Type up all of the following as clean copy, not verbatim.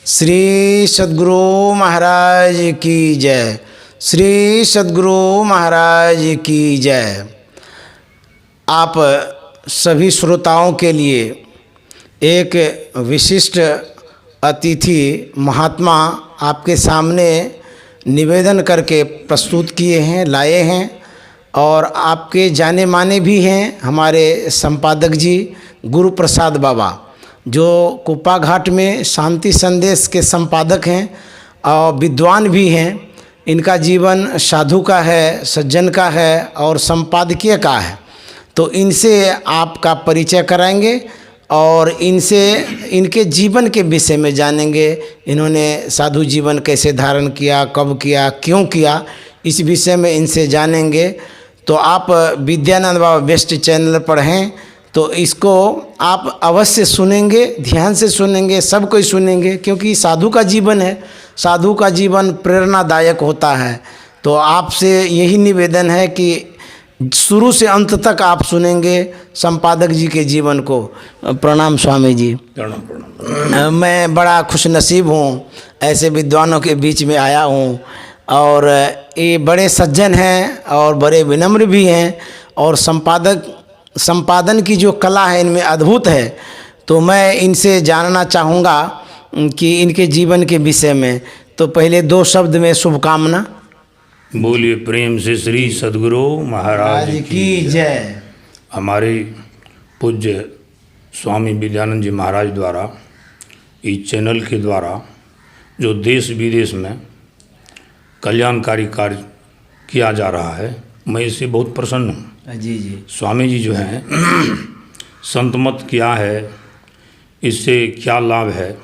श्री सद्गुरु महाराज की जय। श्री सद्गुरु महाराज की जय। आप सभी श्रोताओं के लिए एक विशिष्ट अतिथि महात्मा आपके सामने निवेदन करके प्रस्तुत किए हैं, लाए हैं और आपके जाने माने भी हैं। हमारे संपादक जी गुरु प्रसाद बाबा जो कुप्पा घाट में शांति संदेश के संपादक हैं और विद्वान भी हैं। इनका जीवन साधु का है, सज्जन का है और संपादकीय का है। तो इनसे आपका परिचय कराएंगे और इनसे इनके जीवन के विषय में जानेंगे। इन्होंने साधु जीवन कैसे धारण किया, कब किया, क्यों किया, इस विषय में इनसे जानेंगे। तो आप विद्यानंद बाबा बेस्ट चैनल पर हैं तो इसको आप अवश्य सुनेंगे, ध्यान से सुनेंगे, सब कोई सुनेंगे, क्योंकि साधु का जीवन है। साधु का जीवन प्रेरणादायक होता है। तो आपसे यही निवेदन है कि शुरू से अंत तक आप सुनेंगे संपादक जी के जीवन को। प्रणाम स्वामी जी। प्रणाम। मैं बड़ा खुशनसीब हूँ, ऐसे विद्वानों के बीच में आया हूँ और ये बड़े सज्जन हैं और बड़े विनम्र भी हैं और संपादन की जो कला है इनमें अद्भुत है। तो मैं इनसे जानना चाहूँगा कि इनके जीवन के विषय में। तो पहले दो शब्द में शुभकामना। बोलिए प्रेम से श्री सद्गुरु महाराज की जय। हमारे पूज्य स्वामी विद्यानंद जी महाराज द्वारा इस चैनल के द्वारा जो देश विदेश में कल्याणकारी कार्य किया जा रहा है, मैं इससे बहुत प्रसन्न हूँ। जी जी। स्वामी जी जो हैं संत मत क्या है, इससे क्या लाभ है,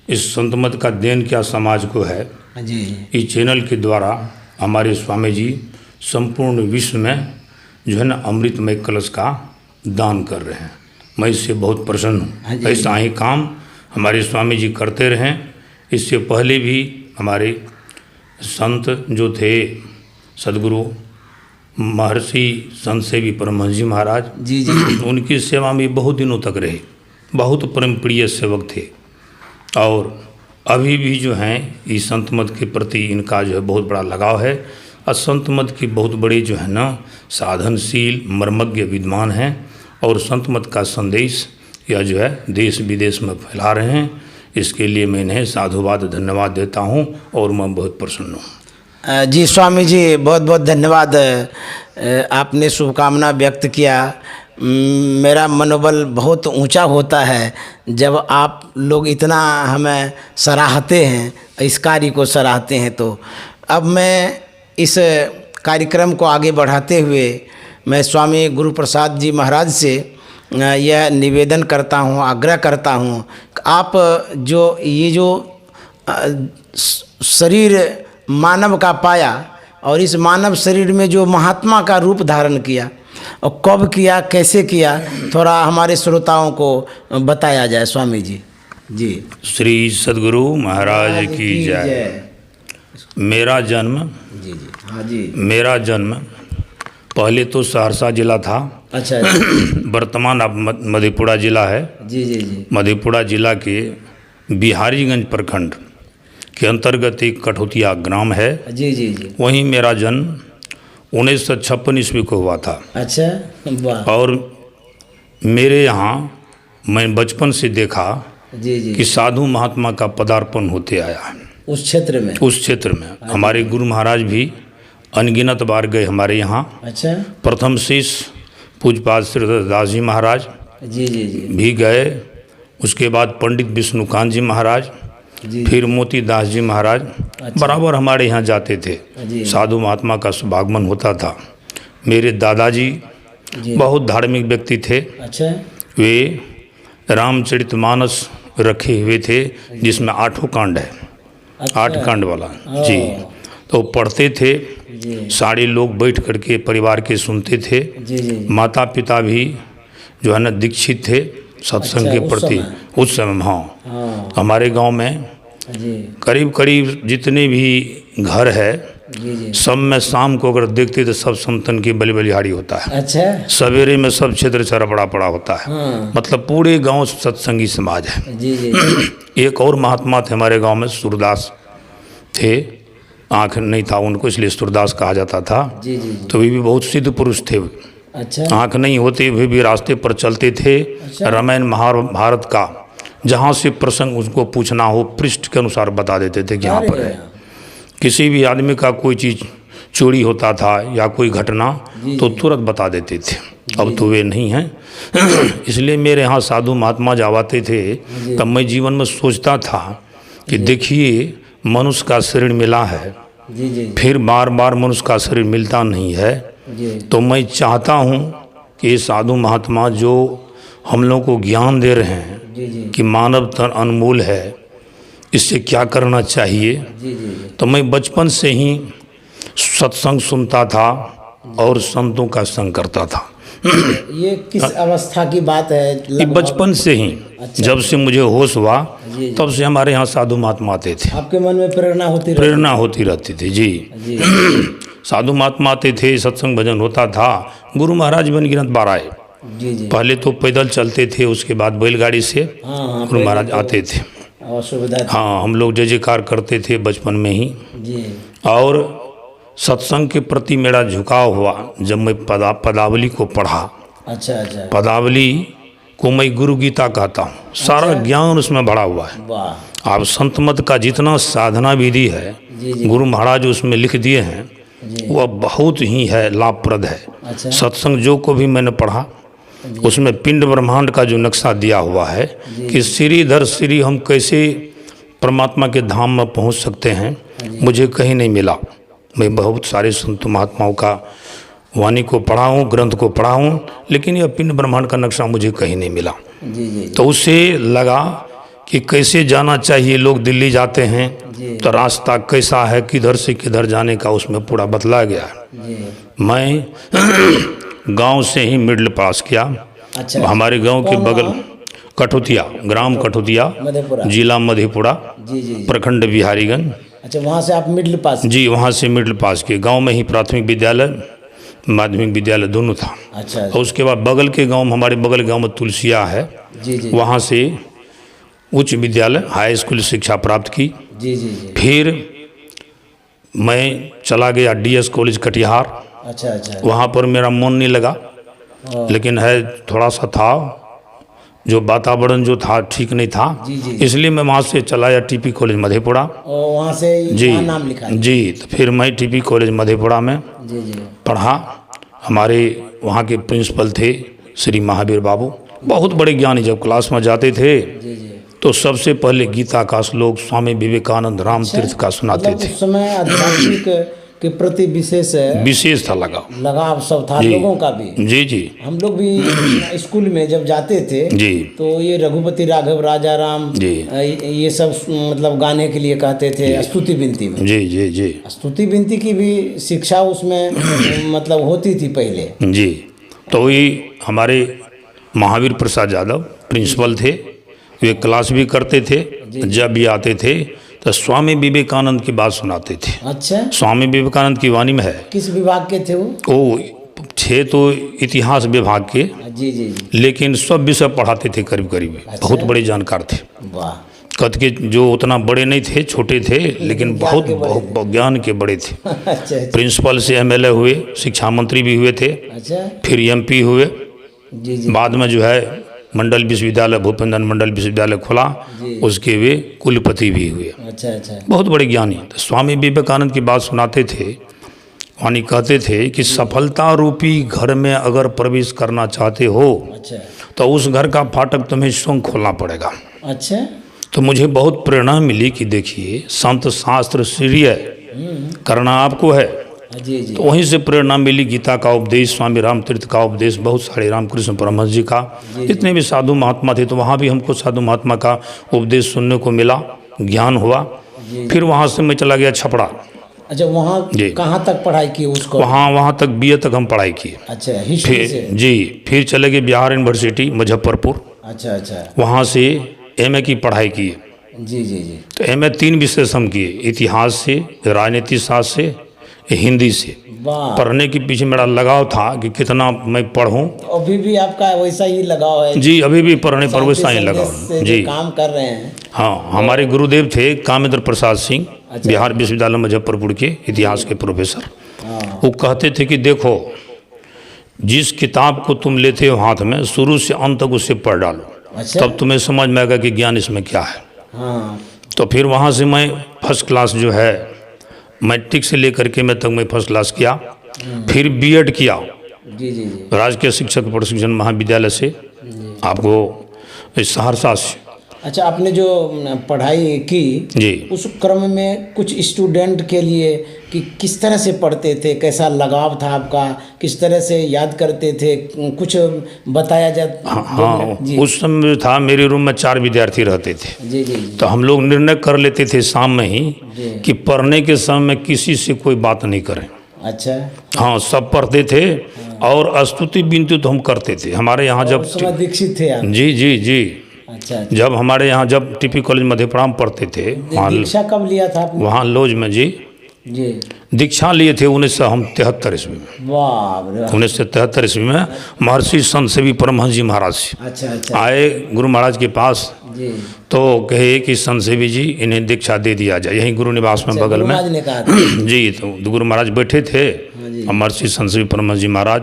इस संत मत का देन क्या समाज को है, जी। इस चैनल के द्वारा हमारे स्वामी जी संपूर्ण विश्व में जो है ना अमृतमय कलश का दान कर रहे हैं। मैं इससे बहुत प्रसन्न हूँ। ऐसा ही काम हमारे स्वामी जी करते रहें। इससे पहले भी हमारे संत जो थे सद्गुरु महर्षि संत सेवी परमहंस जी महाराज जी जी, उनकी सेवा में बहुत दिनों तक रहे, बहुत परम प्रिय सेवक थे और अभी भी जो हैं इस संत मत के प्रति इनका जो है बहुत बड़ा लगाव है। और संत मत की बहुत बड़े जो है ना साधनशील मर्मज्ञ विद्वान हैं और संत मत का संदेश यह जो है देश विदेश में फैला रहे हैं। इसके लिए मैं इन्हें साधुवाद धन्यवाद देता हूँ और मैं बहुत प्रसन्न हूँ। जी स्वामी जी, बहुत बहुत धन्यवाद। आपने शुभकामना व्यक्त किया। मेरा मनोबल बहुत ऊंचा होता है जब आप लोग इतना हमें सराहते हैं, इस कार्य को सराहते हैं। तो अब मैं इस कार्यक्रम को आगे बढ़ाते हुए मैं स्वामी गुरु प्रसाद जी महाराज से यह निवेदन करता हूँ, आग्रह करता हूँ, आप जो शरीर मानव का पाया और इस मानव शरीर में जो महात्मा का रूप धारण किया और कब किया, कैसे किया, थोड़ा हमारे श्रोताओं को बताया जाए स्वामी जी। जी। श्री सद्गुरु महाराज की जय। मेरा जन्म जी जी, हाँ जी, मेरा जन्म पहले तो सहरसा जिला था। अच्छा। वर्तमान अब मधेपुरा जिला है। जी जी जी। मधेपुरा जिला के बिहारीगंज प्रखंड के अंतर्गत एक कठौतिया ग्राम है। जी जी जी। वहीं मेरा जन्म 1956 ईस्वी को हुआ था। अच्छा, वाह। और मेरे यहाँ मैं बचपन से देखा जी जी कि साधु महात्मा का पदार्पण होते आया है उस क्षेत्र में। हमारे गुरु महाराज भी अनगिनत बार गए हमारे यहाँ। अच्छा। प्रथम शिष्य पूज्यपाद श्री दास जी महाराज जी जी जी भी गए। उसके बाद पंडित विष्णुकांत जी महाराज, फिर मोती दास जी महाराज। अच्छा। बराबर हमारे यहाँ जाते थे। साधु महात्मा का शुभागमन होता था। मेरे दादाजी बहुत धार्मिक व्यक्ति थे। अच्छा। वे रामचरितमानस रखे हुए थे जिसमें 8 कांड है। अच्छा। 8 कांड वाला जी। तो पढ़ते थे, सारे लोग बैठ करके परिवार के सुनते थे। जी। माता पिता भी जो है ना दीक्षित थे सत्संग के प्रति उस समय। हाँ, हमारे गांव में करीब करीब जितने भी घर है जी जी। सब में शाम को अगर देखते तो सब संतन की बलिहारी होता है। अच्छा। सवेरे में सब क्षेत्र चरपड़ा पड़ा होता है। हाँ। मतलब पूरे गांव सत्संगी समाज है। जी जी जी। एक और महात्मा थे हमारे गांव में, सूरदास थे, आँख नहीं था उनको इसलिए सूरदास कहा जाता था। जी जी जी। तो वे भी बहुत सिद्ध पुरुष थे। अच्छा। आँख नहीं होते हुए भी रास्ते पर चलते थे। रामायण महाभारत का जहाँ से प्रसंग उसको पूछना हो पृष्ठ के अनुसार बता देते थे कि यहाँ पर है। किसी भी आदमी का कोई चीज़ चोरी होता था या कोई घटना तो तुरंत बता देते थे। अब तो वे नहीं हैं। इसलिए मेरे यहाँ साधु महात्मा जब आते थे तब मैं जीवन में सोचता था कि देखिए मनुष्य का शरीर मिला है, जी जी फिर बार बार मनुष्य का शरीर मिलता नहीं है। जी। तो मैं चाहता हूँ कि ये साधु महात्मा जो हम लोगों को ज्ञान दे रहे हैं जी जी कि मानव तन अनमोल है, इससे क्या करना चाहिए। जी जी। तो मैं बचपन से ही सत्संग सुनता था और संतों का संग करता था। ये किस अवस्था की बात है? ये लगभग बचपन से ही, जब से मुझे होश हुआ जी। तब से हमारे यहाँ साधु महात्मा आते थे। आपके मन में प्रेरणा होती रहती? प्रेरणा होती रहती थी जी। जी साधु महात्मा आते थे, सत्संग भजन होता था। गुरु महाराज बन गिरत बार आए। जी जी। पहले तो पैदल चलते थे, उसके बाद बैलगाड़ी से हाँ हाँ। गुरु महाराज आते थे। असुविधा थी। हाँ, हम लोग जय जयकार करते थे बचपन में ही। जी और सत्संग के प्रति मेरा झुकाव हुआ जब मैं पदावली को पढ़ा। अच्छा अच्छा। पदावली को मैं गुरु गीता कहता हूँ। सारा ज्ञान उसमें भरा हुआ है। वाह। आप संत मत का जितना साधना विधि है जी जी गुरु महाराज उसमें लिख दिए हैं, जी। वह बहुत ही है लाभप्रद है। अच्छा। सत्संग जो को भी मैंने पढ़ा उसमें पिंड ब्रह्मांड का जो नक्शा दिया हुआ है कि सीढ़ी दर सीढ़ी हम कैसे परमात्मा के धाम में पहुंच सकते हैं, मुझे कहीं नहीं मिला। मैं बहुत सारे संत महात्माओं का वाणी को पढ़ा हूँ, ग्रंथ को पढ़ा हूँ, लेकिन यह पिंड ब्रह्मांड का नक्शा मुझे कहीं नहीं मिला। जी जी तो उससे लगा कि कैसे जाना चाहिए। लोग दिल्ली जाते हैं जी तो रास्ता कैसा है, किधर से किधर जाने का उसमें पूरा बतलाया गया है। जी। मैं गांव से ही मिडिल पास किया। अच्छा। हमारे गांव के कौन बगल गाँव? कठुतिया, ग्राम कठुतिया, मधेपुरा। जिला मधेपुरा, जी जी। प्रखंड बिहारीगंज। अच्छा, वहाँ से आप मिडिल पास? जी, वहाँ से मिडिल पास किए। गांव में ही प्राथमिक विद्यालय माध्यमिक विद्यालय दोनों था। अच्छा और उसके बाद बगल के गांव में, हमारे बगल गांव में तुलसिया है, जी जी वहाँ से उच्च विद्यालय हाई स्कूल शिक्षा प्राप्त की। जी जी जी। फिर मैं चला गया डीएस कॉलेज कटिहार। अच्छा अच्छा। वहाँ पर मेरा मन नहीं लगा, लेकिन है थोड़ा सा था, जो वातावरण जो था ठीक नहीं था, जी जी। इसलिए मैं वहाँ से चला गया टीपी कॉलेज मधेपुरा। और वहाँ से जी वहाँ नाम लिखा है? जी। तो फिर मैं टीपी कॉलेज मधेपुरा में जी जी। पढ़ा। हमारे वहाँ के प्रिंसिपल थे श्री महावीर बाबू, बहुत बड़े ज्ञानी। जब क्लास में जाते थे जी जी। तो सबसे पहले गीता का श्लोक स्वामी विवेकानंद राम तीर्थ का सुनाते मतलब थे। उस समय आध्यात्मिक के प्रति विशेष था लगाव। लगाव सब था जी। लोगों का भी। जी जी हम लोग भी स्कूल में जब जाते थे जी तो ये रघुपति राघव राजा राम जी। ये सब मतलब गाने के लिए कहते थे स्तुति विनती में। जी जी जी स्तुति विनती की भी शिक्षा उसमें मतलब होती थी पहले। जी। तो ये हमारे महावीर प्रसाद यादव प्रिंसिपल थे, वे क्लास भी करते थे। जब भी आते थे तो स्वामी विवेकानंद की बात सुनाते थे। अच्छा, स्वामी विवेकानंद की वाणी में है। किस विभाग के थे वो? वो थे तो इतिहास विभाग के, जी जी जी। लेकिन सब विषय पढ़ाते थे करीब करीब। बहुत बड़े जानकार थे। वाह। कद के जो उतना बड़े नहीं थे, छोटे थे, लेकिन बहुत ज्ञान के बड़े थे। अच्छा अच्छा। प्रिंसिपल से एमएलए हुए, शिक्षा मंत्री भी हुए थे, अच्छा। फिर एमपी हुए। जी जी। बाद में जो है मंडल विश्वविद्यालय, भूपेंद्र मंडल विश्वविद्यालय खुला, उसके वे कुलपति भी हुए। अच्छा अच्छा। बहुत बड़े ज्ञानी। तो स्वामी विवेकानंद की बात सुनाते थे, यानी कहते थे कि सफलता रूपी घर में अगर प्रवेश करना चाहते हो अच्छा तो उस घर का फाटक तुम्हें स्वयं खोलना पड़ेगा। अच्छा। तो मुझे बहुत प्रेरणा मिली कि देखिए संत शास्त्र सीढ़ी करना आपको है। जी जी। तो वहीं से प्रेरणा मिली। गीता का उपदेश, स्वामी राम तीर्थ का उपदेश, बहुत सारे रामकृष्ण परमहंस जी का, जितने भी साधु महात्मा थे, तो वहाँ भी हमको साधु महात्मा का उपदेश सुनने को मिला, ज्ञान हुआ। फिर वहाँ से मैं चला गया छपरा। अच्छा, वहाँ कहाँ तक पढ़ाई की उसको? वहाँ तक BA तक हम पढ़ाई की। अच्छा, हिस्ट्री से? जी। फिर चले गए बिहार यूनिवर्सिटी मुजफ्फरपुर। अच्छा अच्छा। वहाँ से MA की पढ़ाई की। जी जी जी। तो MA 3 विषय से हम किए, इतिहास से, राजनीति शास्त्र से, हिंदी से। वाह, पढ़ने के पीछे मेरा लगाव था कि कितना मैं पढ़ूं। अभी भी आपका वैसा ही लगाव है? जी, अभी भी पढ़ने पर वैसा ही शांति लगाव संदेश से है। जो जी काम कर रहे हैं। हाँ, हमारे गुरुदेव थे कामेंद्र प्रसाद सिंह, अच्छा। बिहार विश्वविद्यालय मुजफ्फरपुर के इतिहास के प्रोफेसर। हाँ, वो कहते थे कि देखो, जिस किताब को तुम लेते हो हाथ में, शुरू से अंत तक उसे पढ़ डालो, अच्छा, तब तुम्हें समझ में आएगा कि ज्ञान इसमें क्या है। हाँ, तो फिर वहाँ से मैं फर्स्ट क्लास जो है मैट्रिक से लेकर के मैं तक मैं फर्स्ट क्लास किया। फिर बीएड किया जी जी जी राजकीय शिक्षक प्रशिक्षण महाविद्यालय से, आपको इस सहरसा से। अच्छा, आपने जो पढ़ाई की जी उस क्रम में कुछ स्टूडेंट के लिए कि किस तरह से पढ़ते थे, कैसा लगाव था आपका, किस तरह से याद करते थे, कुछ बताया जाए? हाँ, जी उस समय था मेरे रूम में 4 विद्यार्थी रहते थे। जी जी जी तो हम लोग निर्णय कर लेते थे शाम में ही जी। कि पढ़ने के समय में किसी से कोई बात नहीं करें। अच्छा, हाँ, सब पढ़ते थे और स्तुति विनती तो हम करते थे। हमारे यहाँ जब उस समय दीक्षित थे आप? जी जी जी अच्छा, अच्छा। जब हमारे यहाँ जब टीपी कॉलेज मधेपुरा में पढ़ते थे, दीक्षा कब लिया था आपने? वहाँ लॉज में जी जी, दीक्षा लिए थे 1973 ईस्वी में। वाह रे वाह। 1973 ईस्वी में महर्षि संत सेवी परमहंस जी महाराज से अच्छा अच्छा आए गुरु महाराज के पास। जी। तो कहे कि संत सेवी जी इन्हें दीक्षा दे दिया जाए, यहीं गुरु निवास में अच्छा, बगल गुरु में। महाराज ने कहा था? जी, तो गुरु महाराज बैठे थे जी। और महर्षि संत सेवी परमहंस जी महाराज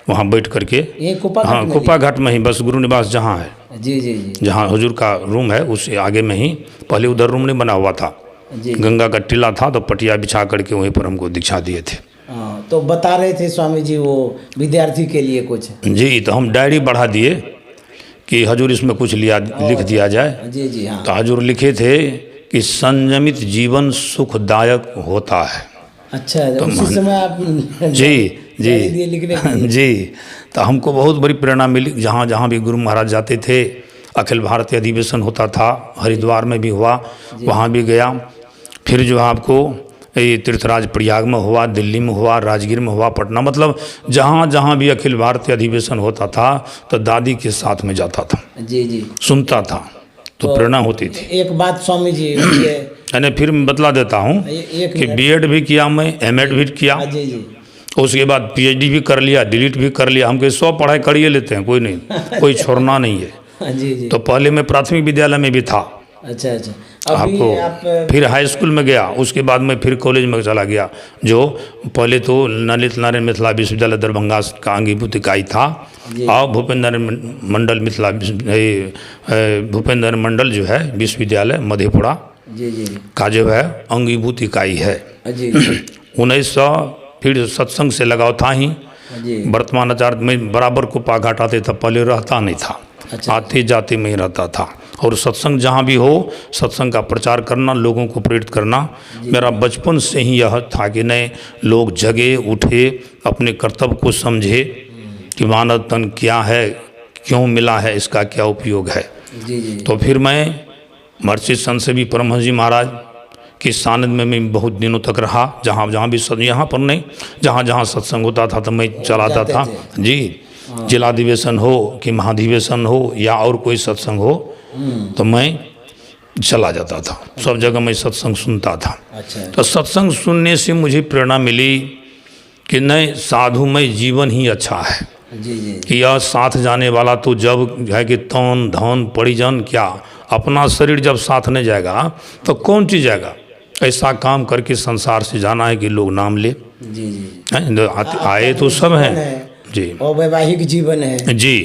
वहाँ बैठ करके, ये कुपा हाँ कुपा घाट में ही, बस गुरु निवास जहाँ है, जी जी जी जहाँ हुजूर का रूम है उससे आगे में ही, पहले उधर रूम नहीं बना हुआ था, जी। गंगा का टीला था, तो पटिया बिछा करके वहीं पर हमको दीक्षा दिए थे। हाँ, तो बता रहे थे स्वामी जी वो विद्यार्थी के लिए कुछ? जी, तो हम डायरी बढ़ा दिए कि हजूर इसमें कुछ लिख दिया जाए। जी जी हाँ। तो हजूर लिखे थे कि संयमित जीवन सुखदायक होता है। अच्छा, उसी समय आप जी जी डायरी दिए लिखने के लिए? जी, तो हमको बहुत बड़ी प्रेरणा मिली। जहाँ जहाँ भी गुरु महाराज जाते थे, अखिल भारतीय अधिवेशन होता था, हरिद्वार में भी हुआ, वहाँ भी गया। फिर जो है आपको ये तीर्थराज प्रयाग में हुआ, दिल्ली में हुआ, राजगीर में हुआ, पटना, मतलब जहाँ जहाँ भी अखिल भारतीय अधिवेशन होता था तो दादी के साथ में जाता था, जी जी। सुनता था, तो प्रेरणा होती थी। एक बात स्वामी जी, ये मैंने फिर बतला देता हूँ एक कि बीएड भी किया मैं, एमएड भी किया, जी जी उसके बाद पीएचडी भी कर लिया, डीलिट भी कर लिया। हम कहे 100 पढ़ाई करिए लेते हैं, कोई नहीं, कोई छोड़ना नहीं है। जी जी। तो पहले मैं प्राथमिक विद्यालय में भी था, अच्छा अच्छा। अभी आपको आप फिर हाई स्कूल में गया, उसके बाद मैं फिर कॉलेज में चला गया, जो पहले तो ललित नारायण मिथिला विश्वविद्यालय दरभंगा का अंगीभूत इकाई था, और भूपेंद्र नारायण मंडल मिथिला भूपेंद्र नारायण मंडल जो है विश्वविद्यालय मधेपुरा जी जी का जो है अंगीभूत इकाई है। जी 1900 फिर सत्संग से लगाव था ही। जी। वर्तमान आचार्य में बराबर को पाघाट आते था, पहले रहता नहीं था, अच्छा। आते जाते में ही रहता था। और सत्संग जहाँ भी हो, सत्संग का प्रचार करना, लोगों को प्रेरित करना, मेरा बचपन से ही यह था कि नए लोग जगे उठे, अपने कर्तव्य को समझे कि मानव तन क्या है, क्यों मिला है, इसका क्या उपयोग है। जी जी तो फिर मैं महर्षि संत सेवी परमहंस जी महाराज की सानिध्य में मैं बहुत दिनों तक रहा। जहाँ जहाँ भी यहाँ पर नहीं, जहाँ जहाँ सत्संग होता था तो मैं चलाता था। जी, जिलाधिवेशन हो कि महाधिवेशन हो या और कोई सत्संग हो, तो मैं चला जाता था, सब जगह मैं सत्संग सुनता था। अच्छा तो सत्संग सुनने से मुझे प्रेरणा मिली कि नहीं, साधुमय जीवन ही अच्छा है। जी जी कि यह साथ जाने वाला तो जब है कि तन धन परिजन, क्या अपना शरीर जब साथ नहीं जाएगा तो कौन चीज़ जाएगा। ऐसा काम करके संसार से जाना है कि लोग नाम ले। जी जी। हैं, आए तो सब हैं। जी और वैवाहिक जीवन है जी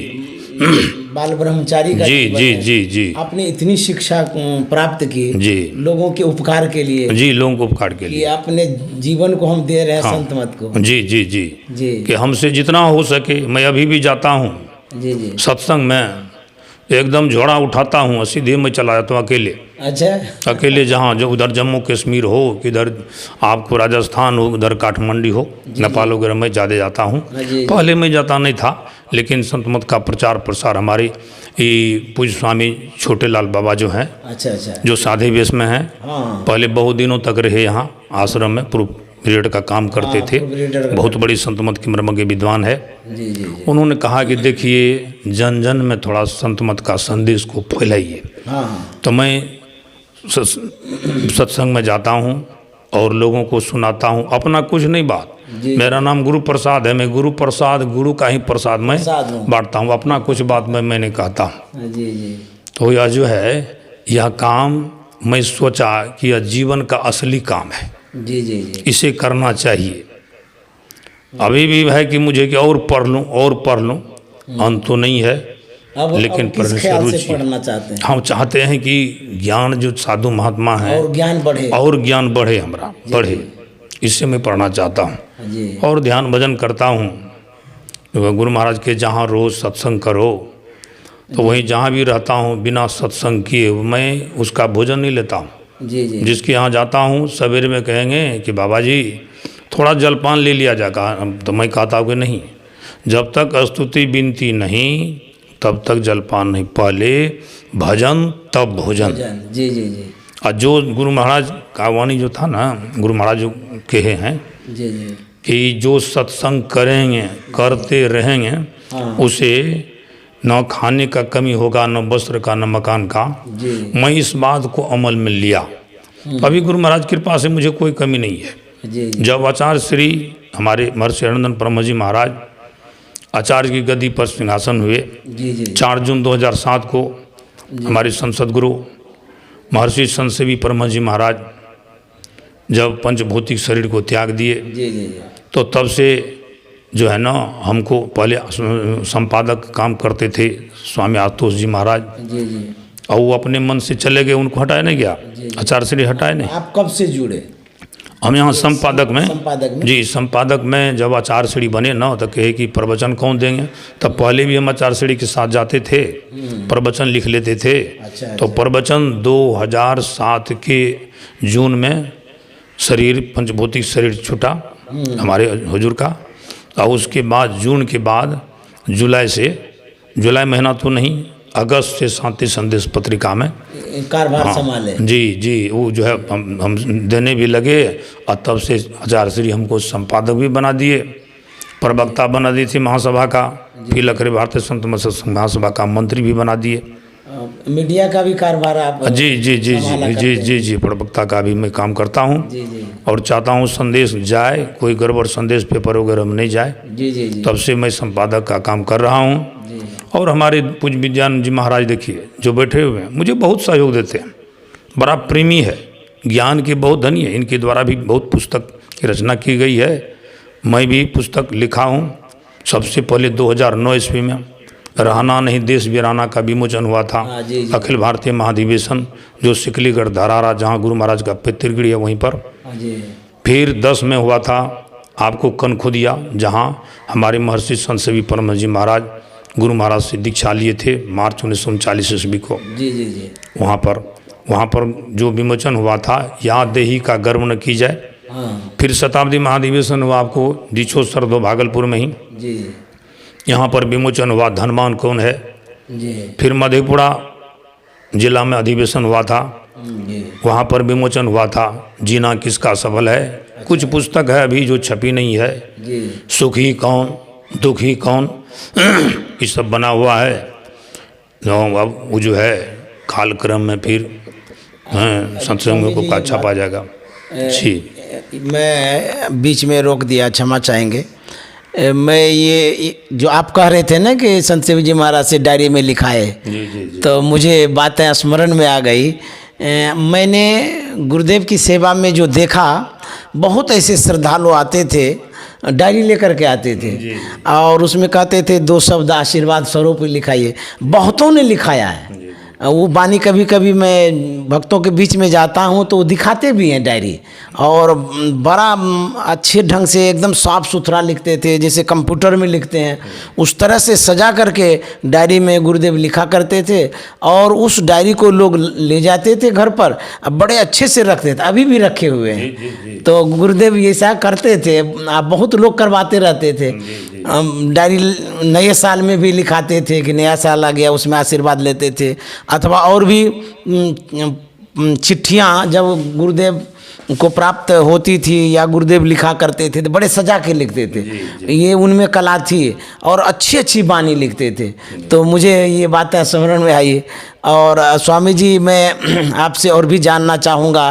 बाल ब्रह्मचारी का जी जीवन जी है। जी जी आपने इतनी शिक्षा प्राप्त की जी लोगों के उपकार के लिए जी, लोगों को उपकार के कि लिए। अपने जीवन को हम दे रहे हैं हाँ। संत मत को। जी जी जी जी कि हमसे जितना हो सके, मैं अभी भी जाता हूँ जी जी। सत्संग में, एकदम झोड़ा उठाता हूँ, सीधे मैं चला जाता हूँ अकेले। अच्छा अकेले जहाँ जो उधर जम्मू कश्मीर हो, किधर आपको राजस्थान हो, उधर काठमांडू हो, नेपाल वगैरह में ज़्यादा जाता हूँ। जी। पहले मैं जाता नहीं था, लेकिन संत मत का प्रचार प्रसार हमारे ये पूज्य स्वामी छोटे लाल बाबा जो हैं, अच्छा अच्छा। जो साधे वेश में हैं, हाँ पहले बहुत दिनों तक रहे यहाँ आश्रम में, प्रूफ रीडर का काम करते थे। प्रूफ रीडर का। बहुत बड़ी संत मत के मर्म के विद्वान है। जी जी जी। उन्होंने कहा कि देखिए, जन जन में थोड़ा संत मत का संदेश को फैलाइए। हाँ हाँ तो मैं सत्संग में जाता हूँ, और लोगों को सुनाता हूँ। अपना कुछ नहीं बात, मेरा नाम गुरु प्रसाद है, मैं गुरु प्रसाद, गुरु का ही प्रसाद मैं बांटता हूँ। अपना कुछ बात मैं नहीं कहता हूँ। जी जी। तो यह जो है, यह काम मैं सोचा कि यह जीवन का असली काम है, जी जी जी। इसे करना चाहिए। अभी भी है कि मुझे कि और पढ़ लूँ, अंत तो नहीं है, लेकिन किस ख्याल से पढ़ना चाहते हैं? हम चाहते हैं कि ज्ञान जो साधु महात्मा है और ज्ञान बढ़े, हमारा बढ़े, इससे मैं पढ़ना चाहता हूँ। जी। और ध्यान भजन करता हूँ। गुरु महाराज के जहाँ रोज़ सत्संग करो, तो वहीं जहाँ भी रहता हूँ बिना सत्संग किए मैं उसका भोजन नहीं लेता हूँ। जी जी। जिसके यहाँ जाता हूँ सवेरे में कहेंगे कि बाबा जी थोड़ा जलपान ले लिया जाएगा, तो मैं कहता हूँ कि नहीं, जब तक स्तुति विनती नहीं तब तक जलपान नहीं, पहले भजन तब भोजन। जी जी जी। और जो गुरु महाराज का वाणी जो था ना, गुरु महाराज जो कहे हैं जी जी कि जो सत्संग करेंगे करते रहेंगे, उसे न खाने का कमी होगा, न वस्त्र का, न मकान का। मैं इस बात को अमल में लिया, अभी गुरु महाराज की कृपा से मुझे कोई कमी नहीं है। जी। जब आचार्य श्री हमारे महर्षि आनंद ब्रह्म जी महाराज आचार्य की गद्दी पर सिंहासन हुए, जी जी। 4 जून 2007 को हमारे संसद गुरु महर्षि संतसेवी ब्रह्म जी महाराज जब पंचभौतिक शरीर को त्याग दिए, जी जी। तो तब से जो है ना, हमको पहले संपादक काम करते थे स्वामी आशुतोष जी महाराज, जी जी। और वो अपने मन से चले गए, उनको हटाया नहीं गया, आचार्य श्री हटाए नहीं। आप कब से जुड़े? हम यहाँ संपादक में जी, संपादक में जब आचार्य श्री बने ना, तो कहे कि प्रवचन कौन देंगे, तब पहले भी हम आचार्य श्री के साथ जाते थे, प्रवचन लिख लेते थे। तो प्रवचन 2007 के जून में शरीर पंचभौतिक शरीर छूटा हमारे हुजूर का, और उसके बाद जून के बाद जुलाई महीना तो नहीं, अगस्त से शांति संदेश पत्रिका में कारभार संभाले। जी जी, वो जो है हम देने भी लगे, और तब से आचार्य श्री हमको संपादक भी बना दिए, प्रवक्ता बना दी थी महासभा का, फिर अखिल भारतीय संत सत्संग महासभा का मंत्री भी बना दिए। मीडिया का भी कारभार आप? जी जी जी जी जी जी जी, प्रवक्ता का भी मैं काम करता हूँ। जी जी। और चाहता हूँ संदेश जाए, कोई गड़बड़ संदेश पेपर वगैरह में नहीं जाए। जी जी जी। तब से मैं संपादक का काम कर रहा हूँ। और हमारे पूज्य विद्यानंद जी महाराज देखिए जो बैठे हुए हैं, मुझे बहुत सहयोग देते हैं, बड़ा प्रेमी है, ज्ञान के बहुत धनी है। इनके द्वारा भी बहुत पुस्तक की रचना की गई है, मैं भी पुस्तक लिखा हूँ। सबसे पहले 2009 ईस्वी में रहना नहीं देश वीराना का विमोचन हुआ था। अखिल भारतीय महाधिवेशन जो सिकलीगढ़ धरारा, जहाँ गुरु महाराज का पितृगृह है वहीं पर। फिर 10 में हुआ था आपको कनखुदिया, जहाँ हमारे महर्षि संतसेवी परम जी महाराज गुरु महाराज से दीक्षा लिए थे मार्च 1939 ईस्वी को। जी जी जी। वहाँ पर जो विमोचन हुआ था, यहाँ देही का गर्व न की जाए। फिर शताब्दी महाधिवेशन हुआ आपको दीक्षो सरदो भागलपुर में ही जी। यहाँ पर विमोचन हुआ धनवान कौन है जी। फिर मधेपुरा जिला में अधिवेशन हुआ था, वहाँ पर विमोचन हुआ था जीना किसका सफल है। कुछ पुस्तक है अभी जो छपी नहीं है, सुखी कौन दुखी कौन ये सब बना हुआ है। अब वो जो है कालक्रम में फिर सत्संग को का छपा जाएगा। जी मैं बीच में रोक दिया, क्षमा चाहेंगे। मैं ये जो आप कह रहे थे ना कि संतसेवी जी महाराज से डायरी में लिखा है, तो मुझे बातें स्मरण में आ गई। मैंने गुरुदेव की सेवा में जो देखा, बहुत ऐसे श्रद्धालु आते थे, डायरी लेकर के आते थे और उसमें कहते थे 2 शब्द आशीर्वाद स्वरूप लिखाइए। बहुतों ने लिखाया है वो बानी। कभी कभी मैं भक्तों के बीच में जाता हूँ तो वो दिखाते भी हैं डायरी, और बड़ा अच्छे ढंग से एकदम साफ़ सुथरा लिखते थे, जैसे कंप्यूटर में लिखते हैं उस तरह से सजा करके डायरी में गुरुदेव लिखा करते थे। और उस डायरी को लोग ले जाते थे घर पर, बड़े अच्छे से रखते थे, अभी भी रखे हुए हैं। तो गुरुदेव ऐसा करते थे, बहुत लोग करवाते रहते थे। डायरी नए साल में भी लिखाते थे कि नया साल आ गया, उसमें आशीर्वाद लेते थे। अथवा और भी चिट्ठियाँ जब गुरुदेव को प्राप्त होती थी या गुरुदेव लिखा करते थे तो बड़े सजा के लिखते थे। ये उनमें कला थी और अच्छी अच्छी वाणी लिखते थे। तो मुझे ये बातें स्मरण में आई। और स्वामी जी, मैं आपसे और भी जानना चाहूँगा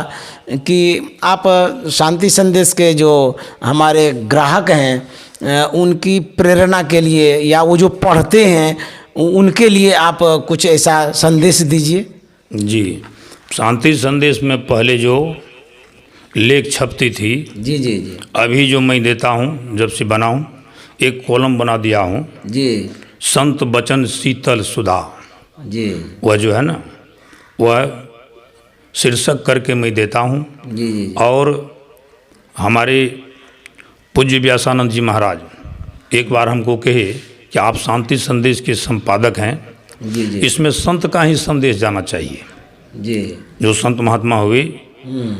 कि आप शांति संदेश के जो हमारे ग्राहक हैं उनकी प्रेरणा के लिए या वो जो पढ़ते हैं उनके लिए आप कुछ ऐसा संदेश दीजिए। जी, शांति संदेश में पहले जो लेख छपती थी, जी जी जी, अभी जो मैं देता हूँ, जब से बनाऊँ एक कॉलम बना दिया हूँ जी संत बचन शीतल सुधा। जी वह जो है ना, वह शीर्षक करके मैं देता हूँ। जी जी और हमारे पूज्य व्यासानंद जी महाराज एक बार हमको कहे कि आप शांति संदेश के संपादक हैं, जी जी इसमें संत का ही संदेश जाना चाहिए, जी जो संत महात्मा हुए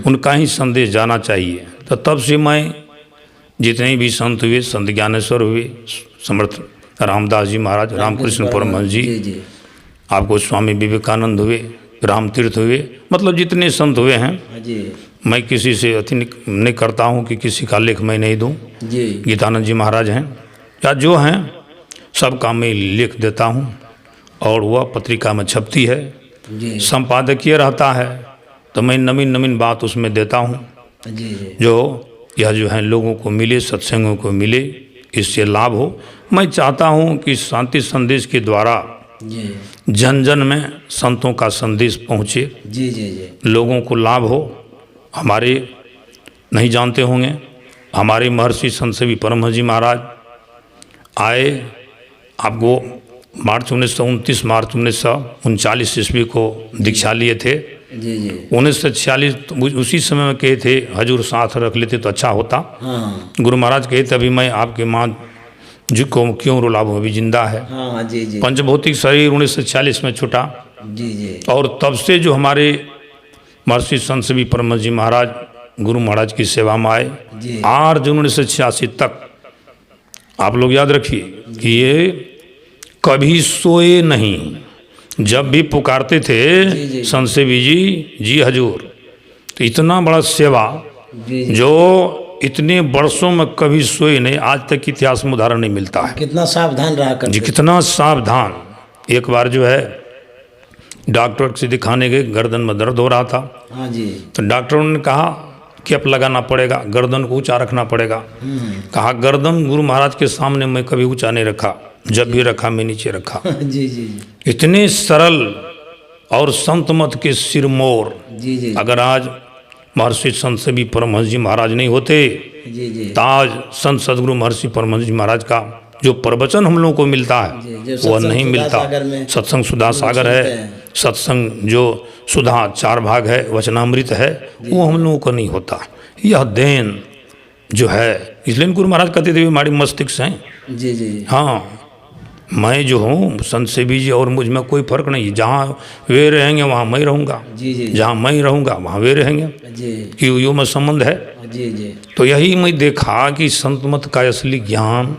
उनका ही संदेश जाना चाहिए। तो तब से मैं जितने भी संत हुए, संत ज्ञानेश्वर हुए, समर्थ रामदास जी महाराज, रामकृष्ण परमहंस जी जी, जी आपको स्वामी विवेकानंद हुए, रामतीर्थ हुए, मतलब जितने संत हुए हैं, जी मैं किसी से अति नहीं करता हूँ कि किसी का लेख मैं नहीं दूँ। जी गीतानंद जी महाराज हैं या जो हैं, सबका मैं लिख देता हूँ और वह पत्रिका में छपती है। जी संपादकीय रहता है तो मैं नवीन नवीन बात उसमें देता हूँ, जी जी जो यह जो है लोगों को मिले, सत्संगों को मिले, इससे लाभ हो। मैं चाहता हूँ कि शांति संदेश के द्वारा जी जन जन में संतों का संदेश पहुँचे, जी जी जी लोगों को लाभ हो। हमारे नहीं जानते होंगे, हमारे महर्षि संत सेवी परमहंस जी महाराज आए, आपको मार्च 1929 मार्च 1939 ईस्वी को दीक्षा लिए थे। जी जी 1946 उसी समय में कहे थे हजूर साथ रख लेते तो अच्छा होता। हाँ गुरु महाराज कहे थे अभी मैं आपके माँ जी को क्यों रुलाऊं, अभी जिंदा है। हाँ जी जी पंचभौतिक शरीर 1946 में छूटा जी जी और तब से जो हमारे महर्षि संत सेवी परमहंस जी महाराज गुरु महाराज की सेवा में आए, जी। आज 1986 तक आप लोग याद रखिए कि ये कभी सोए नहीं। जब भी पुकारते थे संत सेवी जी हजूर, तो इतना बड़ा सेवा जी जी जो इतने वर्षों में कभी सोए नहीं, आज तक इतिहास में उदाहरण नहीं मिलता है। कितना सावधान रहा जी करते। कितना सावधान। एक बार जो है डॉक्टर से दिखाने गए, गर्दन में दर्द हो रहा था, हाँ जी तो डॉक्टरों ने कहा कैप लगाना पड़ेगा, गर्दन को ऊंचा रखना पड़ेगा। कहा गर्दन गुरु महाराज के सामने मैं कभी ऊंचा नहीं रखा, जब भी रखा मैं नीचे रखा। जी जी इतने सरल और संत मत के सिरमौर। जी जी अगर आज महर्षि संत सेवी परमहंस जी महाराज नहीं होते, जी जी ताज संत सदगुरु महर्षि परमहंस जी महाराज का जो प्रवचन हम लोगों को मिलता जी, है जो वह सत्संग नहीं सुधा मिलता। सागर में सत्संग सुधा सागर सुनते है, हैं। सत्संग जो सुधा 4 भाग है, वचनामृत है, वो हम लोगों को नहीं होता। यह देन जो है, इसलिए गुरु महाराज कहते थे हमारी मस्तिष्क हैं। जी जी हाँ, मैं जो हूँ संत सेवी जी और मुझ में कोई फर्क नहीं। जहाँ वे रहेंगे वहाँ मैं रहूँगा, जी जी जहाँ मैं रहूँगा वहाँ वे रहेंगे, जी कि यो में संबंध है। जी जी तो यही मैं देखा कि संत मत का असली ज्ञान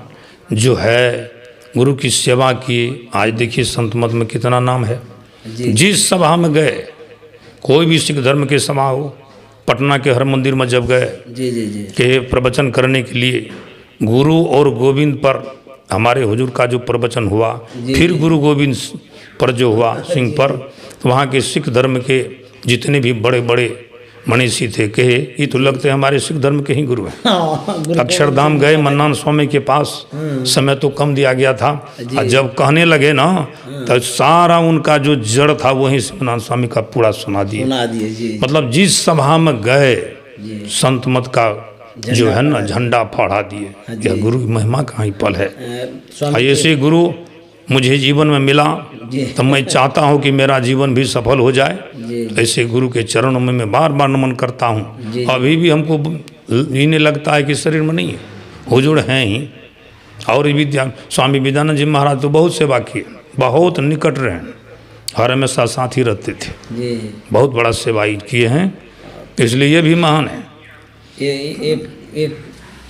जो है, गुरु की सेवा की। आज देखिए संत मत में कितना नाम है। जी जिस सभा में गए, कोई भी सिख धर्म के सभा हो, पटना के हर मंदिर में जब गए जी जी जी के प्रवचन करने के लिए, गुरु और गोविंद पर हमारे हुजूर का जो प्रवचन हुआ, फिर गुरु गोविंद पर जो हुआ सिंह पर, तो वहाँ के सिख धर्म के जितने भी बड़े बड़े मनीषी थे, कहे ये तो लगते हैं हमारे सिख धर्म के ही गुरु हैं। हाँ, गुरु अक्षरधाम गए मन्नान स्वामी के पास, समय तो कम दिया गया था, और जब कहने लगे ना तो सारा उनका जो जड़ था वहीं से मन्नान स्वामी का पूरा सुना दिए। सुना दिए जी मतलब जिस सभा में गए जी संत मत का जो है ना झंडा फहरा दिए। यह गुरु की महिमा का ही पल है। स्वामी ऐसे गुरु मुझे जीवन में मिला जी तो मैं चाहता हूँ कि मेरा जीवन भी सफल हो जाए। जी ऐसे गुरु के चरणों में मैं बार बार नमन करता हूँ। जी। अभी भी हमको इन्हें लगता है कि शरीर में नहीं है, हुजूर हैं ही। और स्वामी विद्यानंद जी महाराज तो बहुत सेवा किए, बहुत निकट रहे, हर हमेशा साथ ही रहते थे, जी बहुत बड़ा सेवा किए हैं, इसलिए ये भी महान है। ये एक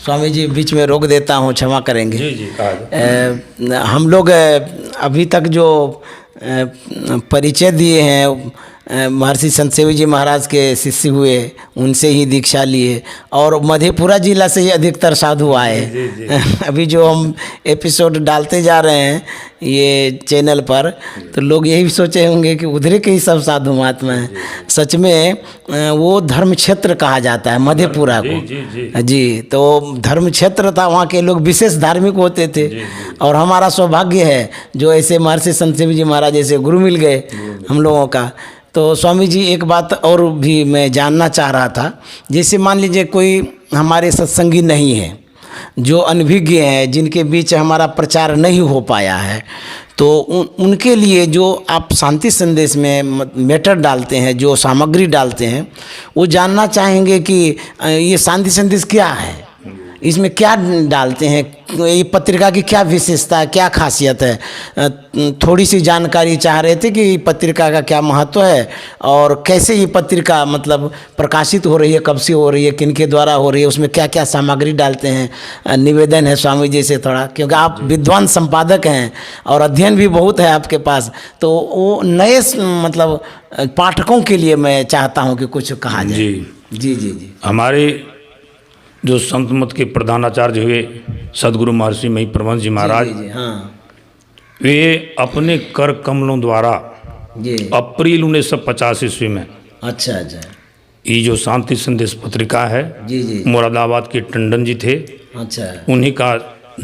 स्वामी जी बीच में रोक देता हूँ, क्षमा करेंगे। जी जी हम लोग अभी तक जो परिचय दिए हैं महर्षि संत सेवी जी महाराज के शिष्य हुए, उनसे ही दीक्षा लिए और मधेपुरा जिला से ही अधिकतर साधु आए। अभी जो हम एपिसोड डालते जा रहे हैं ये चैनल पर, तो लोग यही सोचे होंगे कि उधर के ही सब साधु महात्मा हैं। सच में वो धर्म क्षेत्र कहा जाता है मधेपुरा को। जी, तो धर्म क्षेत्र था, वहाँ के लोग विशेष धार्मिक होते थे। और हमारा सौभाग्य है जो ऐसे महर्षि संत सेवी जी महाराज जैसे गुरु मिल गए हम लोगों का। तो स्वामी जी, एक बात और भी मैं जानना चाह रहा था, जैसे मान लीजिए कोई हमारे सत्संगी नहीं है, जो अनभिज्ञ हैं, जिनके बीच हमारा प्रचार नहीं हो पाया है, तो उनके लिए जो आप शांति संदेश में मैटर डालते हैं, जो सामग्री डालते हैं, वो जानना चाहेंगे कि ये शांति संदेश क्या है, इसमें क्या डालते हैं, ये पत्रिका की क्या विशेषता है, क्या खासियत है। थोड़ी सी जानकारी चाह रहे थे कि पत्रिका का क्या महत्व है और कैसे ये पत्रिका मतलब प्रकाशित हो रही है, कब से हो रही है, किनके द्वारा हो रही है, उसमें क्या क्या सामग्री डालते हैं। निवेदन है स्वामी जी से थोड़ा, क्योंकि आप विद्वान संपादक हैं और अध्ययन भी बहुत है आपके पास, तो वो नए मतलब पाठकों के लिए मैं चाहता हूँ कि कुछ कहा जाए। जी जी जी जी। हमारे जो संत मत के प्रधानाचार्य हुए सदगुरु महर्षि मही परमहंस जी महाराज, जी, हाँ वे अपने कर कमलों द्वारा जी। अप्रैल 1950 ईस्वी में अच्छा अच्छा। ये जो शांति संदेश पत्रिका है, जी जी। मुरादाबाद के टंडन जी थे, अच्छा। उन्हीं का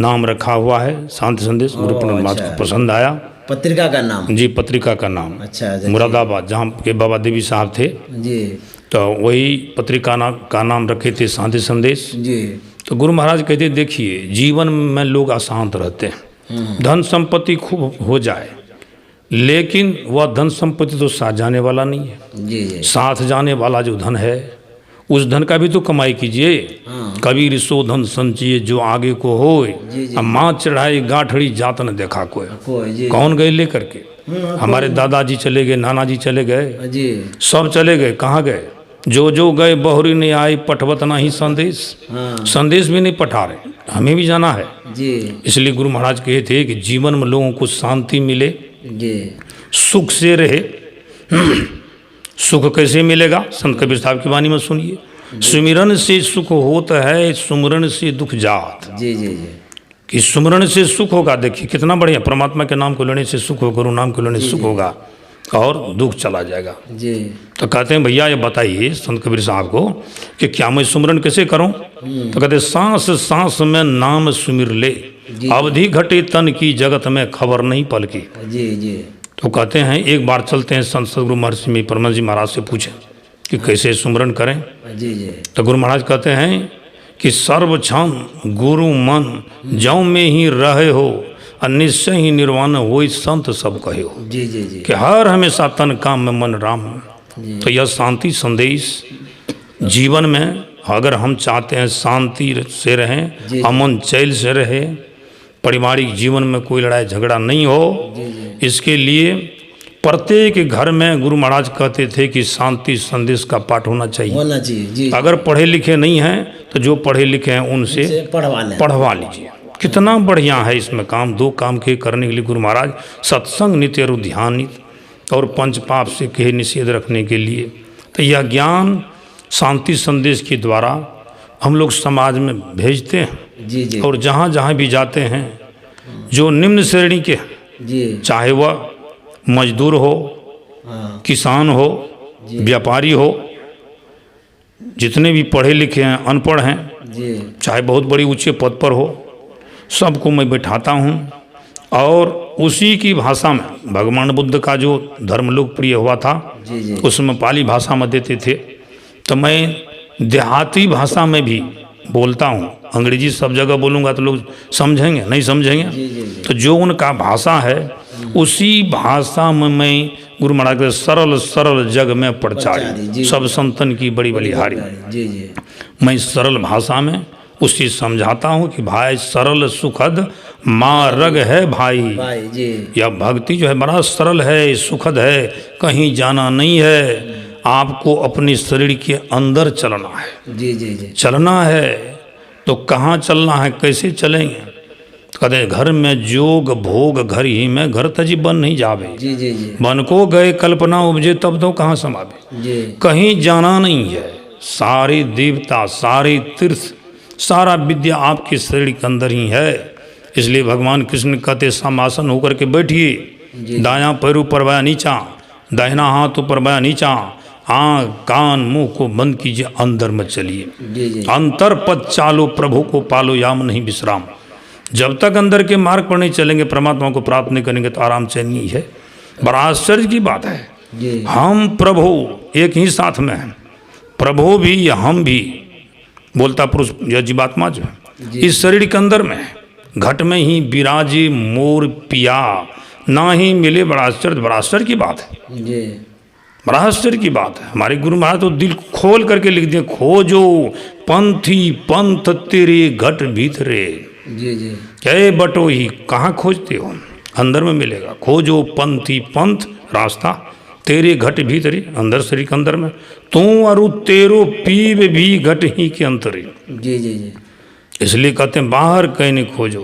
नाम रखा हुआ है शांति संदेश। गुरु परमात्मा को पसंद आया पत्रिका का नाम। जी, पत्रिका का नाम। अच्छा जी। मुरादाबाद जहाँ के बाबा देवी साहब थे, जी तो वही पत्रिका का नाम रखे थे शांति संदेश। जी। तो गुरु महाराज कहते, देखिए जीवन में लोग अशांत रहते हैं, धन संपत्ति खूब हो जाए, लेकिन वह धन संपत्ति तो साथ जाने वाला नहीं है। जी जी। साथ जाने वाला जो धन है, उस धन का भी तो कमाई कीजिए। कबीर सो धन संचिए जो आगे को होए, अब माँ चढ़ाई गाठड़ी जात न देखा कोई। कौन गए लेकर के? हमारे दादाजी चले गए, नाना जी चले गए, जी। सब चले गए। कहाँ गए? जो जो गए बहुरी नहीं आई, पठवत नहीं संदेश। संदेश भी नहीं पठा रहे, हमें भी जाना है जी। इसलिए गुरु महाराज कहे थे कि जीवन में लोगों को शांति मिले, जी। सुख से रहे। सुख कैसे मिलेगा? संत कबीर साहब की वाणी में सुनिए, सुमिरन से सुख होता है, सुमरन से दुख जात। जी जी जी। कि सुमरन से सुख होगा। देखिए कितना बढ़िया, परमात्मा के नाम को लेने से सुख होगा, गुरु नाम को लेने से सुख होगा और दुख चला जाएगा। जी। तो कहते हैं भैया ये बताइए संत कबीर साहब को कि क्या मैं सुमरन कैसे करूं? तो कहते सांस सांस में नाम सुमिर ले, अवधि घटे तन की जगत में खबर नहीं पल की। जी जी। तो कहते हैं एक बार चलते हैं संत सदगुरु महर्षि मही परमहंस जी महाराज से पूछें कि कैसे सुमरन करें। जी जी। तो गुरु महाराज कहते हैं कि सर्व क्षण गुरु मन जौ में ही रहे हो, और निश्चय ही निर्वाण हो, संत सब कहे हो। जी जी जी। कि हर हमेशा तन काम में मन राम। तो यह शांति संदेश जीवन में अगर हम चाहते हैं शांति से रहें, अमन चैन से रहे, पारिवारिक जीवन में कोई लड़ाई झगड़ा नहीं हो, इसके लिए प्रत्येक घर में गुरु महाराज कहते थे कि शांति संदेश का पाठ होना चाहिए। जी। अगर पढ़े लिखे नहीं हैं तो जो पढ़े लिखे हैं उनसे पढ़वा लीजिए। कितना बढ़िया है इसमें काम। दो काम के करने के लिए गुरु महाराज सत्संग नित्य और ध्यान नित्य और पंच पाप से कहे निषेध रखने के लिए। तो यह ज्ञान शांति संदेश के द्वारा हम लोग समाज में भेजते हैं। जी जी। और जहाँ जहाँ भी जाते हैं, जो निम्न श्रेणी के, जी। चाहे वह मजदूर हो, किसान हो, व्यापारी हो, जितने भी पढ़े लिखे हैं, अनपढ़ हैं, चाहे बहुत बड़ी ऊंचे पद पर हो, सबको मैं बैठाता हूँ और उसी की भाषा में भगवान बुद्ध का जो धर्म लोकप्रिय हुआ था, उसमें पाली भाषा में देते थे, तो मैं देहाती भाषा में भी बोलता हूँ। अंग्रेजी सब जगह बोलूँगा तो लोग समझेंगे नहीं समझेंगे, तो जो उनका भाषा है उसी भाषा में मैं गुरु महाराज के सरल सरल जग में प्रचारी, सब संतन की बड़ी बलिहारी। मैं सरल भाषा में उसी समझाता हूँ कि भाई सरल सुखद मार्ग है भाई। यह भक्ति जो है बड़ा सरल है, सुखद है, कहीं जाना नहीं है, आपको अपने शरीर के अंदर चलना है। चलना है तो कहाँ चलना है, कैसे चलेंगे? कहते हैं घर में जोग भोग घर ही में, घर तजी बन नहीं जावे। जी जी जी बन को गए कल्पना उपजे तब तो कहाँ समावे। जी कहीं जाना नहीं है, सारी देवता सारी तीर्थ सारा विद्या आपके शरीर के अंदर ही है। इसलिए भगवान कृष्ण कहते समासन होकर के बैठिए, दायां पैर ऊपर बाया नीचा, दाहिना हाथ ऊपर बाया नीचा, आँख कान मुंह को बंद कीजिए, अंदर मत चलिए। जी जी अंतर पद चालो प्रभु को पालो, याम नहीं विश्राम। जब तक अंदर के मार्ग पर नहीं चलेंगे, परमात्मा को प्राप्त नहीं करेंगे तो आराम से नहीं है। बड़ा आश्चर्य की बात है, जी हम प्रभु एक ही साथ में हैं, प्रभु भी या हम भी, बोलता पुरुष यह जीवात्मा जो है इस शरीर के अंदर में है। घट में ही विराजे मोर पिया, ना ही मिले। बड़ा आश्चर्य की बात है, जी बड़ा आश्चर्य की बात है। हमारे गुरु महाराज तो दिल खोल करके लिख दिए, खोजो पंथी पंथ तेरे घट भीतरे। जी जी क्या बटो ही कहाँ खोजते हो, अंदर में मिलेगा। खोजो पंथी पंथ रास्ता तेरे घट भीतरे, अंदर शरीर के अंदर में। तू अरु तेरो पीव भी घट ही के अंतरे। जी जी जी इसलिए कहते हैं बाहर कहीं नहीं खोजो,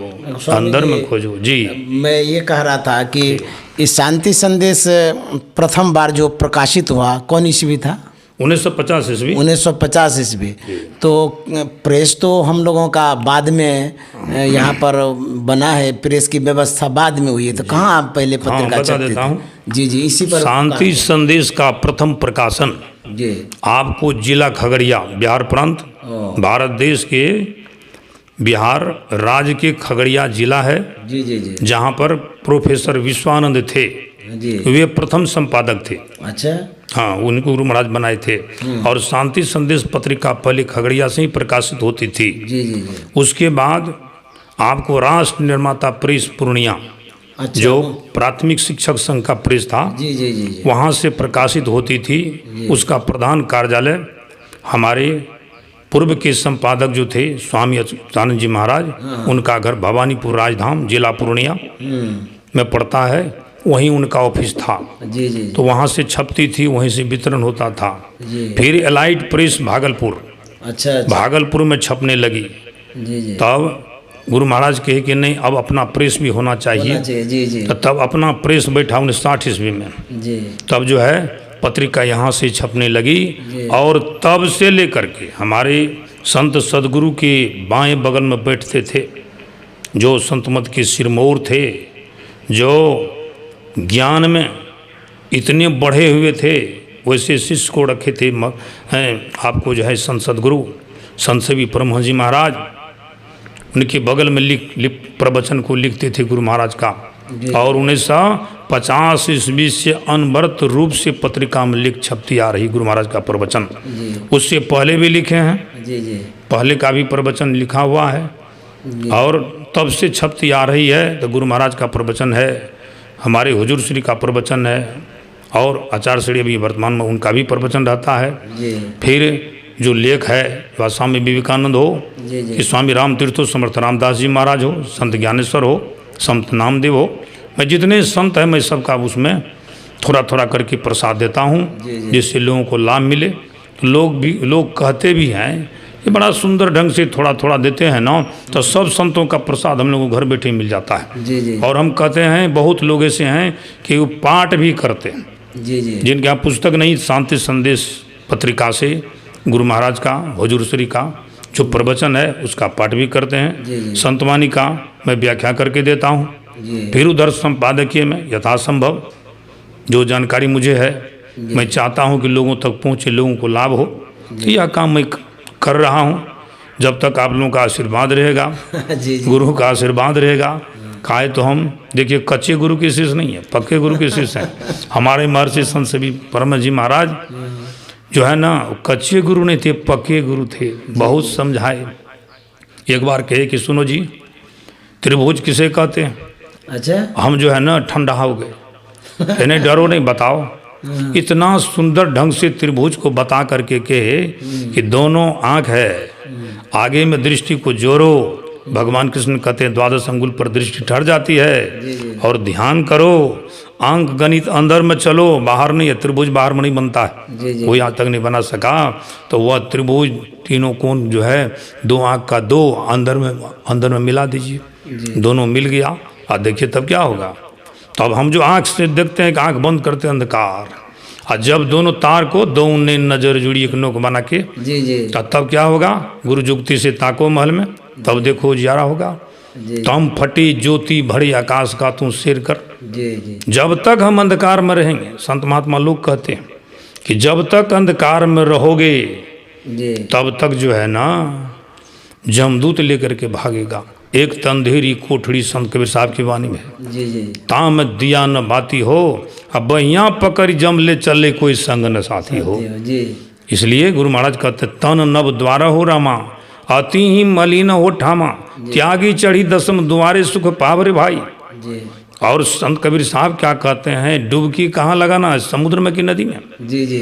अंदर में खोजो। जी मैं ये कह रहा था कि इस शांति संदेश प्रथम बार जो प्रकाशित हुआ कौन ईस्वी था? 1950 ईस्वी। 1950 ईस्वी। तो प्रेस तो हम लोगों का बाद में यहाँ पर बना है, प्रेस की व्यवस्था बाद में हुई है। तो कहाँ आप पहले पत्रिका बता छपती देता थी? हूँ। जी जी इसी पर शांति संदेश का प्रथम प्रकाशन जी आपको जिला खगड़िया, बिहार प्रांत, भारत देश के बिहार राज्य के खगड़िया जिला है, जी जी जी जहाँ पर प्रोफेसर विश्वानंद थे, जी वे प्रथम संपादक थे। अच्छा हाँ, उनको गुरु महाराज बनाए थे। और शांति संदेश पत्रिका पहले खगड़िया से ही प्रकाशित होती थी। जी जी जी उसके बाद आपको राष्ट्र निर्माता प्रेस पूर्णिया, अच्छा जो प्राथमिक शिक्षक संघ का प्रेस था, जी जी जी जी वहाँ से प्रकाशित होती थी। उसका प्रधान कार्यालय हमारे पूर्व के संपादक जो थे स्वामी अच्युतानंद जी महाराज, उनका घर भवानीपुर राजधाम जिला पूर्णिया में पड़ता है, वहीं उनका ऑफिस था। जी जी तो वहाँ से छपती थी, वहीं से वितरण होता था। जी फिर एलाइट प्रेस भागलपुर, अच्छा अच्छा भागलपुर में छपने लगी। जी जी तब गुरु महाराज कहे कि नहीं, अब अपना प्रेस भी होना चाहिए। होना चाहिए, जी जी तो तब अपना प्रेस बैठा 1960 ईस्वी में। जी तब जो है पत्रिका यहाँ से छपने लगी। और तब से लेकर के हमारे संत सदगुरु के बाएं बगल में बैठते थे जो संत मत के सिरमौर थे, जो ज्ञान में इतने बढ़े हुए थे, वैसे शिष्य को रखे थे हैं आपको जो है संत सदगुरु संत सेवी परमहंस जी महाराज, उनके बगल में लिख प्रवचन को लिखते थे गुरु महाराज का। और 1950 ईस्वी से अनवरत रूप से पत्रिका में लिख छपती आ रही गुरु महाराज का प्रवचन। उससे पहले भी लिखे हैं, जी जी पहले का भी प्रवचन लिखा हुआ है, और तब से छपती आ रही है। तो गुरु महाराज का प्रवचन है, हमारे हुजूर श्री का प्रवचन है, और आचार्य श्री अभी वर्तमान में उनका भी प्रवचन रहता है। जी फिर जो लेख है वह स्वामी विवेकानंद हो, जी जी कि स्वामी राम तीर्थो समर्थ रामदास जी महाराज हो, संत ज्ञानेश्वर हो, संत नामदेव हो, मैं जितने संत हैं मैं सबका उसमें थोड़ा थोड़ा करके प्रसाद देता हूँ, जिससे लोगों को लाभ मिले। तो लोग कहते भी हैं ये बड़ा सुंदर ढंग से थोड़ा थोड़ा देते हैं ना, तो सब संतों का प्रसाद हम लोगों को घर बैठे मिल जाता है। जी जी और हम कहते हैं बहुत लोग ऐसे हैं कि वो पाठ भी करते हैं, जी जी जिनके यहाँ पुस्तक नहीं, शांति संदेश पत्रिका से गुरु महाराज का हुजूर श्री का जो प्रवचन है उसका पाठ भी करते हैं। संतवाणी का मैं व्याख्या करके देता हूँ। फिर उधर संपादकीय में यथासंभव जो जानकारी मुझे है मैं चाहता हूँ कि लोगों तक पहुँचे, लोगों को लाभ हो। तो यह काम मैं कर रहा हूँ। जब तक आप लोगों का आशीर्वाद रहेगा, जी जी गुरु का आशीर्वाद रहेगा, खाए तो हम देखिए कच्चे गुरु के शिष्य नहीं है, पक्के गुरु के शिष्य हैं। हमारे महर्षि संत सेवी परमहंस जी महाराज जो है ना, कच्चे गुरु नहीं थे, पक्के गुरु थे। बहुत समझाए। एक बार कहे कि सुनो जी, त्रिभुज किसे कहते हैं? अच्छा हम जो है ना ठंडा हो गए, इन्हें डरो नहीं, बताओ। इतना सुंदर ढंग से त्रिभुज को बता करके कहे कि दोनों आँख है, आगे में दृष्टि को जोड़ो। भगवान कृष्ण कहते हैं द्वादश अंगुल पर दृष्टि ठहर जाती है, और ध्यान करो, अंक गणित अंदर में चलो, बाहर नहीं है। त्रिभुज बाहर में नहीं बनता है, जी जी। कोई आज तक नहीं बना सका। तो वह त्रिभुज तीनों कोण जो है 2 आँख का 2 अंदर में मिला दीजिए, दोनों मिल गया। और देखिए तब क्या होगा। तो अब हम जो आँख से देखते हैं कि आँख बंद करते हैं अंधकार, और जब दोनों तार को दो ने नजर जुड़ी एक नोक बना के, जी जी तब क्या होगा। गुरु जुक्ति से ताको महल में, तब देखो उजियारा होगा। जी तम फटी ज्योति भरी आकाश का तू सिर कर। जी जी जब तक हम अंधकार में रहेंगे, संत महात्मा लोग कहते हैं कि जब तक अंधकार में रहोगे जी तब तक जो है ना जमदूत लेकर के भागेगा। एक तंधेरी कोठड़ी संत कबीर साहब की वाणी में, जी जी ताम दिया न बाती हो, अब बहिया पकड़ जम ले चले कोई संग न साथी हो। जी इसलिए गुरु महाराज कहते तन नव द्वारा हो रामा, अति ही मलिन हो ठामा, त्यागी चढ़ी दसम द्वारे सुख पावरे भाई। जी और संत कबीर साहब क्या कहते हैं, डुबकी कहाँ लगाना है, समुद्र में कि नदी में। जी जी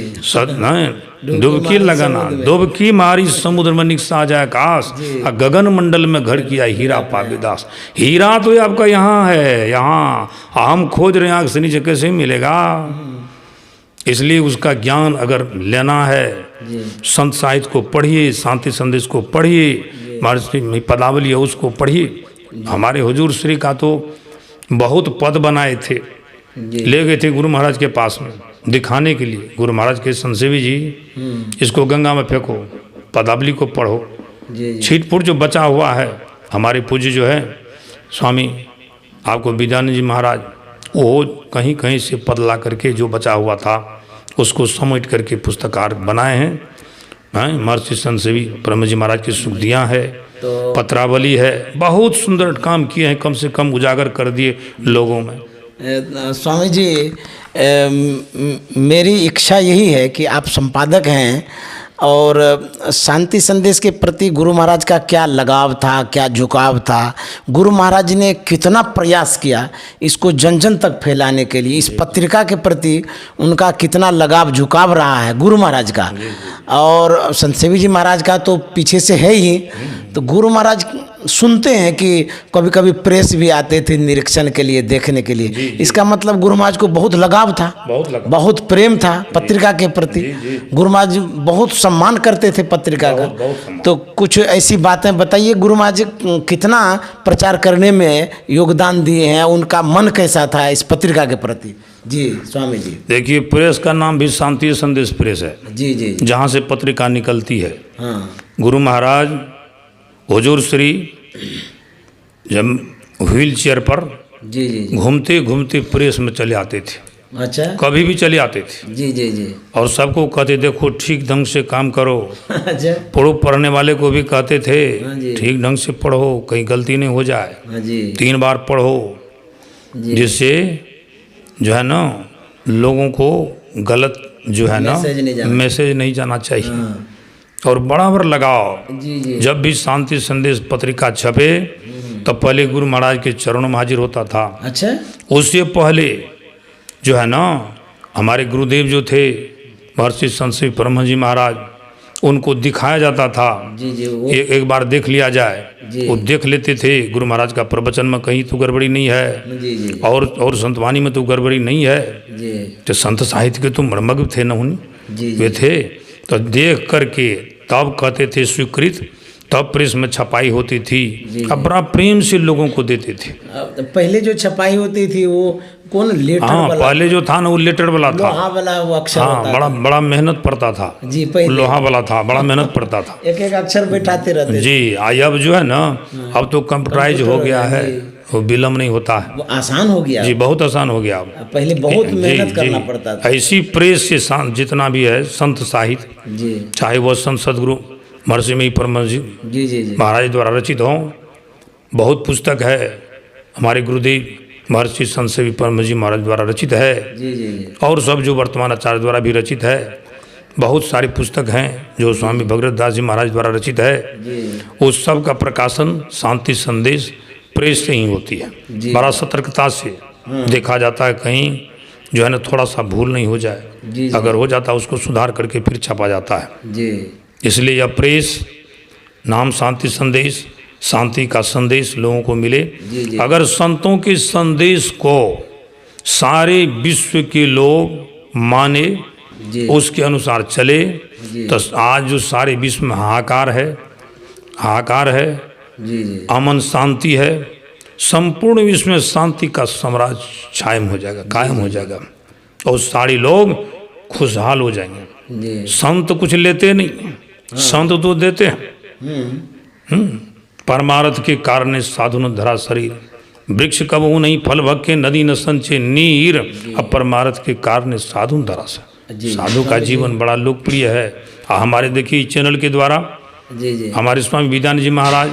डुबकी लगाना, डुबकी मारी समुद्र में निकसा जाए आकाश, और गगन मंडल में घर किया हीरा पावे दास। हीरा तो आपका यहाँ है, यहाँ हम खोज रहे हैं, आँख से नीचे कैसे मिलेगा। इसलिए उसका ज्ञान अगर लेना है, संत साहित्य को पढ़िए, शांति संदेश को पढ़िए, महर्षि पदावली है उसको पढ़िए। हमारे हुजूर श्री का तो बहुत पद बनाए थे, ले गए थे गुरु महाराज के पास में दिखाने के लिए। गुरु महाराज के संसेवी जी, इसको गंगा में फेंको, पदावली को पढ़ो। छीटपुर जो बचा हुआ है, हमारे पूज्य जो है स्वामी आपको विद्यानंद जी महाराज, वो कहीं कहीं से पद ला करके जो बचा हुआ था उसको समेट करके पुस्तकार बनाए हैं। महर्षि संसेवी ब्रह्म जी महाराज की सुखदियाँ है, तो पत्रावली है, बहुत सुंदर काम किए हैं, कम से कम उजागर कर दिए लोगों में। स्वामी जी, मेरी इच्छा यही है कि आप संपादक हैं और शांति संदेश के प्रति गुरु महाराज का क्या लगाव था, क्या झुकाव था, गुरु महाराज ने कितना प्रयास किया इसको जन जन तक फैलाने के लिए, इस पत्रिका के प्रति उनका कितना लगाव झुकाव रहा है गुरु महाराज का। और संतसेवी जी महाराज का तो पीछे से है ही। तो गुरु महाराज सुनते हैं कि कभी कभी प्रेस भी आते थे निरीक्षण के लिए, देखने के लिए। इसका मतलब गुरु महाराज को बहुत लगाव था, बहुत प्रेम था पत्रिका के प्रति। गुरु महाराज बहुत सम्मान करते थे पत्रिका का। तो कुछ ऐसी बातें बताइए, गुरु महाराज कितना प्रचार करने में योगदान दिए हैं, उनका मन कैसा था इस पत्रिका के प्रति। जी स्वामी जी। देखिए, प्रेस का नाम भी शांति संदेश प्रेस है। जी जी। जहाँ से पत्रिका निकलती है। हाँ। गुरु महाराज हुजूर श्री जब व्हील चेयर पर जी जी घूमते घूमते प्रेस में चले आते थे। अच्छा। कभी भी चले आते थे। जी जी जी। और सबको कहते देखो ठीक ढंग से काम करो। अच्छा। पढ़ो, पढ़ने वाले को भी कहते थे हाँ जी। ठीक ढंग से पढ़ो, कहीं गलती नहीं हो जाए। हाँ जी 3 बार पढ़ो, जी। जिससे जो है ना लोगों को गलत जो है ना मैसेज नहीं जाना चाहिए। हाँ। और बराबर लगाओ। जी जी। जब भी शांति संदेश पत्रिका छपे तो पहले गुरु महाराज के चरणों में हाजिर होता था। अच्छा। उससे पहले जो है ना हमारे गुरुदेव जो थे महर्षि संत परम जी महाराज, उनको दिखाया जाता था। जी जी। एक बार देख लिया जाए, वो देख लेते थे गुरु महाराज का प्रवचन में कहीं तो गड़बड़ी नहीं है। जी जी। और संतवाणी में तो गड़बड़ी नहीं है। जी। तो संत साहित्य के तो मर्मज्ञ थे न जी। वे थे। तो देख करके तब कहते थे स्वीकृत, तब प्रेस में छपाई होती थी। अब बड़ा प्रेम से लोगों को देते थे। पहले जो छपाई होती थी वो कौन लेटर हाँ, वाला? पहले जो था ना वो लेटर वाला था। लोहा वाला वो अक्षर हाँ, होता बड़ा बड़ा मेहनत पड़ता था जी। पहले लोहा वाला था, बड़ा मेहनत पड़ता था। एक एक अक्षर बैठाते रहते जी। अब जो है ना अब तो कंप्यूटराइज हो गया है, वो विलम्ब नहीं होता है। वो आसान हो गया जी, बहुत आसान हो गया अब। पहले बहुत मेहनत करना पड़ता था। ऐसी प्रेस से जितना भी है संत साहित्य, जी, चाहे वो संत सदगुरु महर्षि में परम जी जी जी जी महाराज द्वारा रचित हों, बहुत पुस्तक है हमारे गुरुदेव महर्षि संत सेवी परम जी महाराज द्वारा रचित है। जी जी जी। और सब जो वर्तमान आचार्य द्वारा भी रचित है, बहुत सारी पुस्तक हैं जो स्वामी भगवत दास जी महाराज द्वारा रचित है। जी। उस सब का प्रकाशन शांति संदेश प्रेस से ही होती है। बड़ा सतर्कता से देखा जाता है, कहीं जो है ना थोड़ा सा भूल नहीं हो जाए। जी। अगर हो जाता है उसको सुधार करके फिर छपा जाता है। जी। इसलिए यह प्रेस नाम शांति संदेश, शांति का संदेश लोगों को मिले। जी। अगर संतों के संदेश को सारे विश्व के लोग माने, जी उसके अनुसार चले, तो आज जो सारे विश्व में हाहाकार है, जी जी अमन शांति है, संपूर्ण विश्व में शांति का साम्राज्य कायम हो जाएगा, और सारे लोग खुशहाल हो जाएंगे। जी संत कुछ लेते नहीं, संत तो देते हैं। परमार्थ के कारण साधु न धरा शरीर, वृक्ष कबहू नहीं फल भक्के, नदी न संचे नीर, अब परमार्थ के कारण साधु न धरा शरीर। साधु का जीवन बड़ा लोकप्रिय है। हमारे देखिए चैनल के द्वारा जी जी हमारे स्वामी विद्यानंद जी महाराज,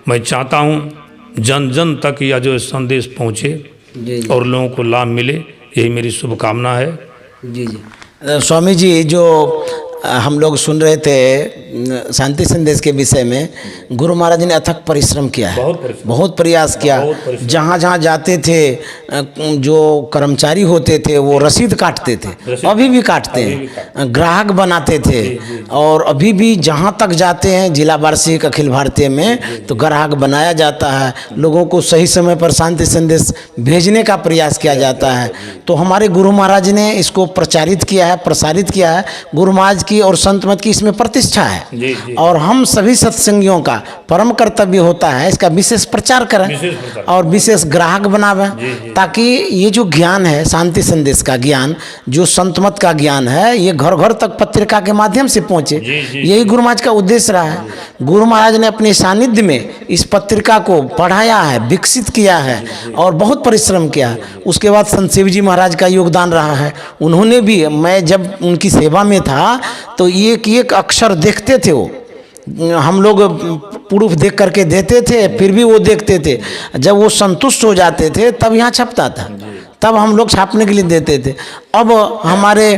मैं चाहता हूँ जन जन तक यह जो संदेश पहुँचे जी और लोगों को लाभ मिले, यही मेरी शुभकामना है। जी जी स्वामी जी, जो हम लोग सुन रहे थे शांति संदेश के विषय में, गुरु महाराज ने अथक परिश्रम किया है, बहुत प्रयास किया। जहाँ जहाँ जाते थे, जो कर्मचारी होते थे वो रसीद काटते थे, अभी भी काटते हैं, ग्राहक बनाते थे, और अभी भी जहाँ तक जाते हैं जिला वार्षिक अखिल भारतीय में तो ग्राहक बनाया जाता है, लोगों को सही समय पर शांति संदेश भेजने का प्रयास किया जाता है। तो हमारे गुरु महाराज ने इसको प्रचारित किया है, प्रसारित किया है। गुरु महाराज और संत मत की इसमें प्रतिष्ठा है, और हम सभी सत्संगियों का परम कर्तव्य होता है इसका विशेष प्रचार करें और विशेष ग्राहक बनावें, ताकि ये जो ज्ञान है, शांति संदेश का ज्ञान, जो संत मत का ज्ञान है, ये घर घर तक पत्रिका के माध्यम से पहुंचे। यही गुरु महाराज का उद्देश्य रहा है। गुरु महाराज ने अपने सानिध्य में इस पत्रिका को पढ़ाया है, विकसित किया है और बहुत परिश्रम किया है। उसके बाद संत शिव जी महाराज का योगदान रहा है। उन्होंने भी, मैं जब उनकी सेवा में था तो एक एक अक्षर देखते थे, वो हम लोग प्रूफ देख करके देते थे, फिर भी वो देखते थे। जब वो संतुष्ट हो जाते थे तब यहाँ छपता था, तब हम लोग छापने के लिए देते थे। अब हमारे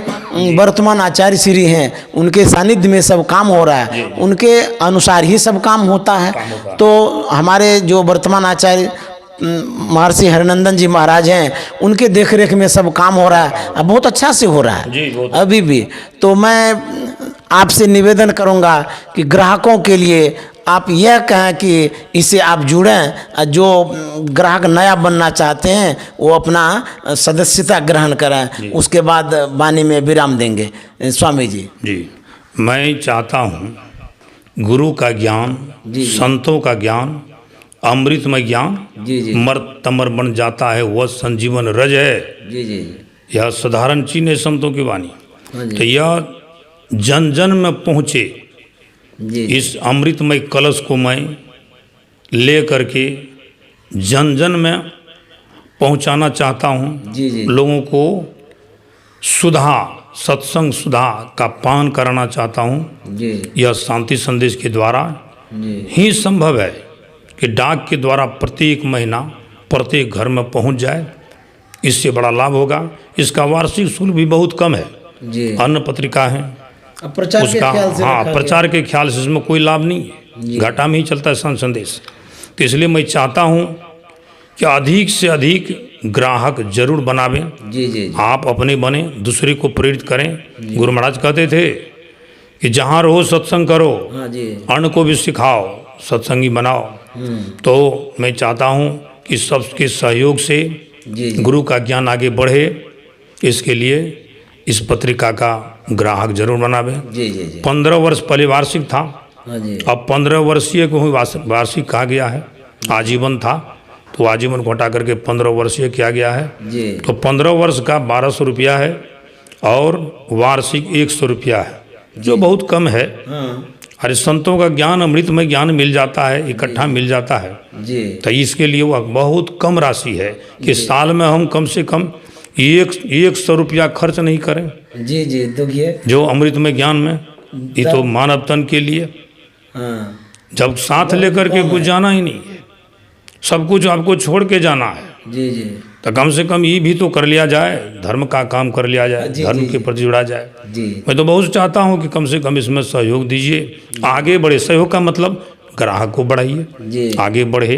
वर्तमान आचार्य श्री हैं, उनके सानिध्य में सब काम हो रहा है, उनके अनुसार ही सब काम होता है। तो हमारे जो वर्तमान आचार्य महर्षि हरिनंदन जी महाराज हैं, उनके देखरेख में सब काम हो रहा है, अब बहुत अच्छा से हो रहा है अभी भी। तो मैं आपसे निवेदन करूंगा कि ग्राहकों के लिए आप यह कहें कि इससे आप जुड़ें, जो ग्राहक नया बनना चाहते हैं वो अपना सदस्यता ग्रहण करें, उसके बाद वाणी में विराम देंगे। स्वामी जी जी, मैं चाहता हूँ गुरु का ज्ञान, संतों का ज्ञान, अमृतमय ज्ञान मर तमर बन जाता है, वह संजीवन रज है। जी जी यह साधारण चीज है संतों की वाणी। तो यह जन जन में पहुँचे, इस अमृतमय कलश को मैं ले करके जन जन में पहुँचाना चाहता हूँ। लोगों को सुधा, सत्संग सुधा का पान कराना चाहता हूँ। यह शांति संदेश के द्वारा ही संभव है कि डाक के द्वारा प्रत्येक महीना प्रत्येक घर में पहुंच जाए, इससे बड़ा लाभ होगा। इसका वार्षिक शुल्क भी बहुत कम है, अन्य पत्रिका है उसका, प्रचार के ख्याल से इसमें कोई लाभ नहीं है, घाटा में ही चलता है शांति संदेश। तो इसलिए मैं चाहता हूँ कि अधिक से अधिक ग्राहक जरूर बनावें। आप अपने बने, दूसरे को प्रेरित करें। गुरु महाराज कहते थे कि जहाँ रहो सत्संग करो, अन्य को भी सिखाओ, सत्संगी बनाओ। तो मैं चाहता हूँ कि सबके सहयोग से गुरु का ज्ञान आगे बढ़े, इसके लिए इस पत्रिका का ग्राहक जरूर बनावे। 15 वर्ष पहले वार्षिक था, अब 15 वर्षीय को वार्षिक कहा गया है। आजीवन था तो आजीवन को हटा करके 15 वर्षीय किया गया है। तो 15 वर्ष का 1200 रुपया है और वार्षिक 100 रुपया है, जो बहुत कम है। अरे संतों का ज्ञान, अमृतमय ज्ञान मिल जाता है, इकट्ठा मिल जाता है। तो इसके लिए वह बहुत कम राशि है कि साल में हम कम से कम 100 रुपया खर्च नहीं करें। तो जो अमृतमय ज्ञान में, ये तो मानव तन के लिए, जब साथ लेकर के कुछ जाना ही नहीं है, सब कुछ आपको छोड़ के जाना है। तो कम से कम ये भी तो कर लिया जाए, धर्म का काम कर लिया जाए, धर्म के प्रति जुड़ा जाए। मैं तो बहुत चाहता हूँ कि कम से कम इसमें सहयोग दीजिए, आगे बढ़े। सहयोग का मतलब ग्राहक को बढ़ाइए, आगे बढ़े,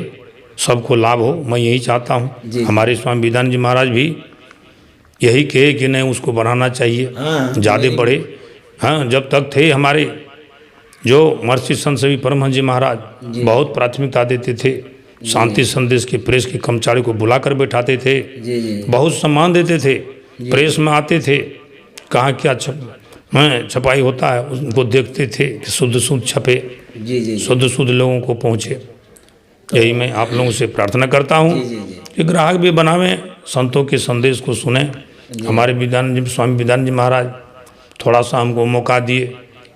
सबको लाभ हो, मैं यही चाहता हूँ। हमारे स्वामी विद्यानंद जी महाराज भी यही कहे कि नहीं, उसको बढ़ाना चाहिए, ज़्यादा बढ़े। हाँ, जब तक थे हमारे जो महर्षि संत सभी परमहंस जी महाराज बहुत प्राथमिकता देते थे शांति संदेश के प्रेस के कर्मचारी को बुलाकर बैठाते थे, बहुत सम्मान देते थे, प्रेस में आते थे, कहाँ क्या छपाई होता है उनको देखते थे कि शुद्ध शुद्ध छपे, शुद्ध शुद्ध लोगों को पहुँचे। यही मैं आप लोगों से प्रार्थना करता हूँ कि ग्राहक भी बनावें, संतों के संदेश को सुने। हमारे विद्यानंद स्वामी विद्यानंद जी महाराज थोड़ा सा हमको मौका दिए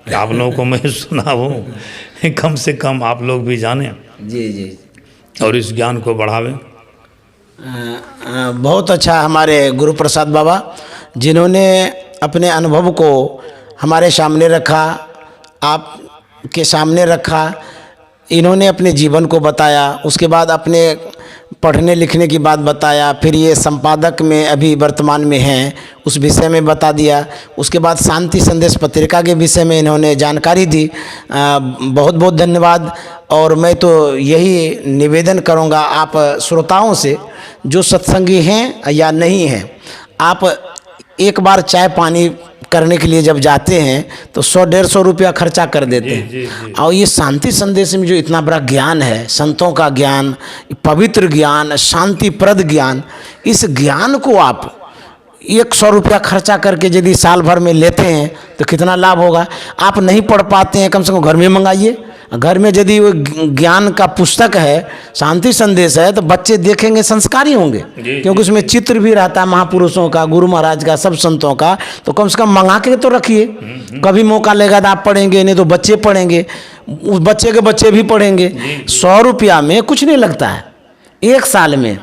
कि आप लोगों को मैं सुनाऊं, कम से कम आप लोग भी जानें और इस ज्ञान को बढ़ावें। बहुत अच्छा हमारे गुरु प्रसाद बाबा, जिन्होंने अपने अनुभव को हमारे सामने रखा, आपके सामने रखा। इन्होंने अपने जीवन को बताया, उसके बाद अपने पढ़ने लिखने की बात बताया, फिर ये संपादक में अभी वर्तमान में हैं उस विषय में बता दिया। उसके बाद शांति संदेश पत्रिका के विषय में इन्होंने जानकारी दी। बहुत बहुत धन्यवाद। और मैं तो यही निवेदन करूँगा आप श्रोताओं से, जो सत्संगी हैं या नहीं हैं, आप एक बार चाय पानी करने के लिए जब जाते हैं तो 100-150 रुपया खर्चा कर देते हैं। और ये शांति संदेश में जो इतना बड़ा ज्ञान है, संतों का ज्ञान, पवित्र ज्ञान, शांतिप्रद ज्ञान, इस ज्ञान को आप 100 रुपया खर्चा करके यदि साल भर में लेते हैं तो कितना लाभ होगा। आप नहीं पढ़ पाते हैं, कम से कम घर में मंगाइए। घर में यदि वो ज्ञान का पुस्तक है, शांति संदेश है, तो बच्चे देखेंगे, संस्कारी होंगे, क्योंकि उसमें चित्र भी रहता है महापुरुषों का, गुरु महाराज का, सब संतों का। तो कम से कम मंगा के तो रखिए, कभी मौका लेगा तो आप पढ़ेंगे, नहीं तो बच्चे पढ़ेंगे, उस बच्चे के बच्चे भी पढ़ेंगे। 100 रुपया में कुछ नहीं लगता है एक साल में।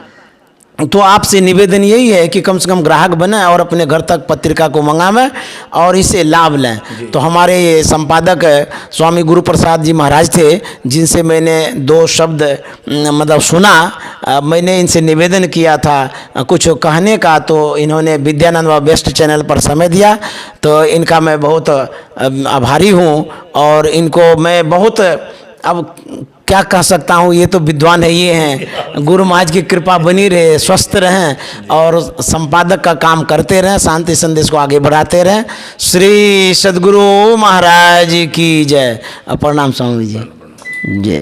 तो आपसे निवेदन यही है कि कम से कम ग्राहक बने और अपने घर तक पत्रिका को मंगावें और इससे लाभ लें। तो हमारे ये संपादक स्वामी गुरु प्रसाद जी महाराज थे, जिनसे मैंने 2 शब्द मतलब सुना। मैंने इनसे निवेदन किया था कुछ कहने का, तो इन्होंने विद्यानंद व बेस्ट चैनल पर समय दिया। तो इनका मैं बहुत आभारी हूँ और इनको मैं बहुत, अब क्या कह सकता हूँ, ये तो विद्वान है, ये हैं। गुरु महाराज की कृपा बनी रहे, स्वस्थ रहें और संपादक का काम करते रहें, शांति संदेश को आगे बढ़ाते रहें। श्री सद्गुरु महाराज की जय। प्रणाम स्वामी जी। जय।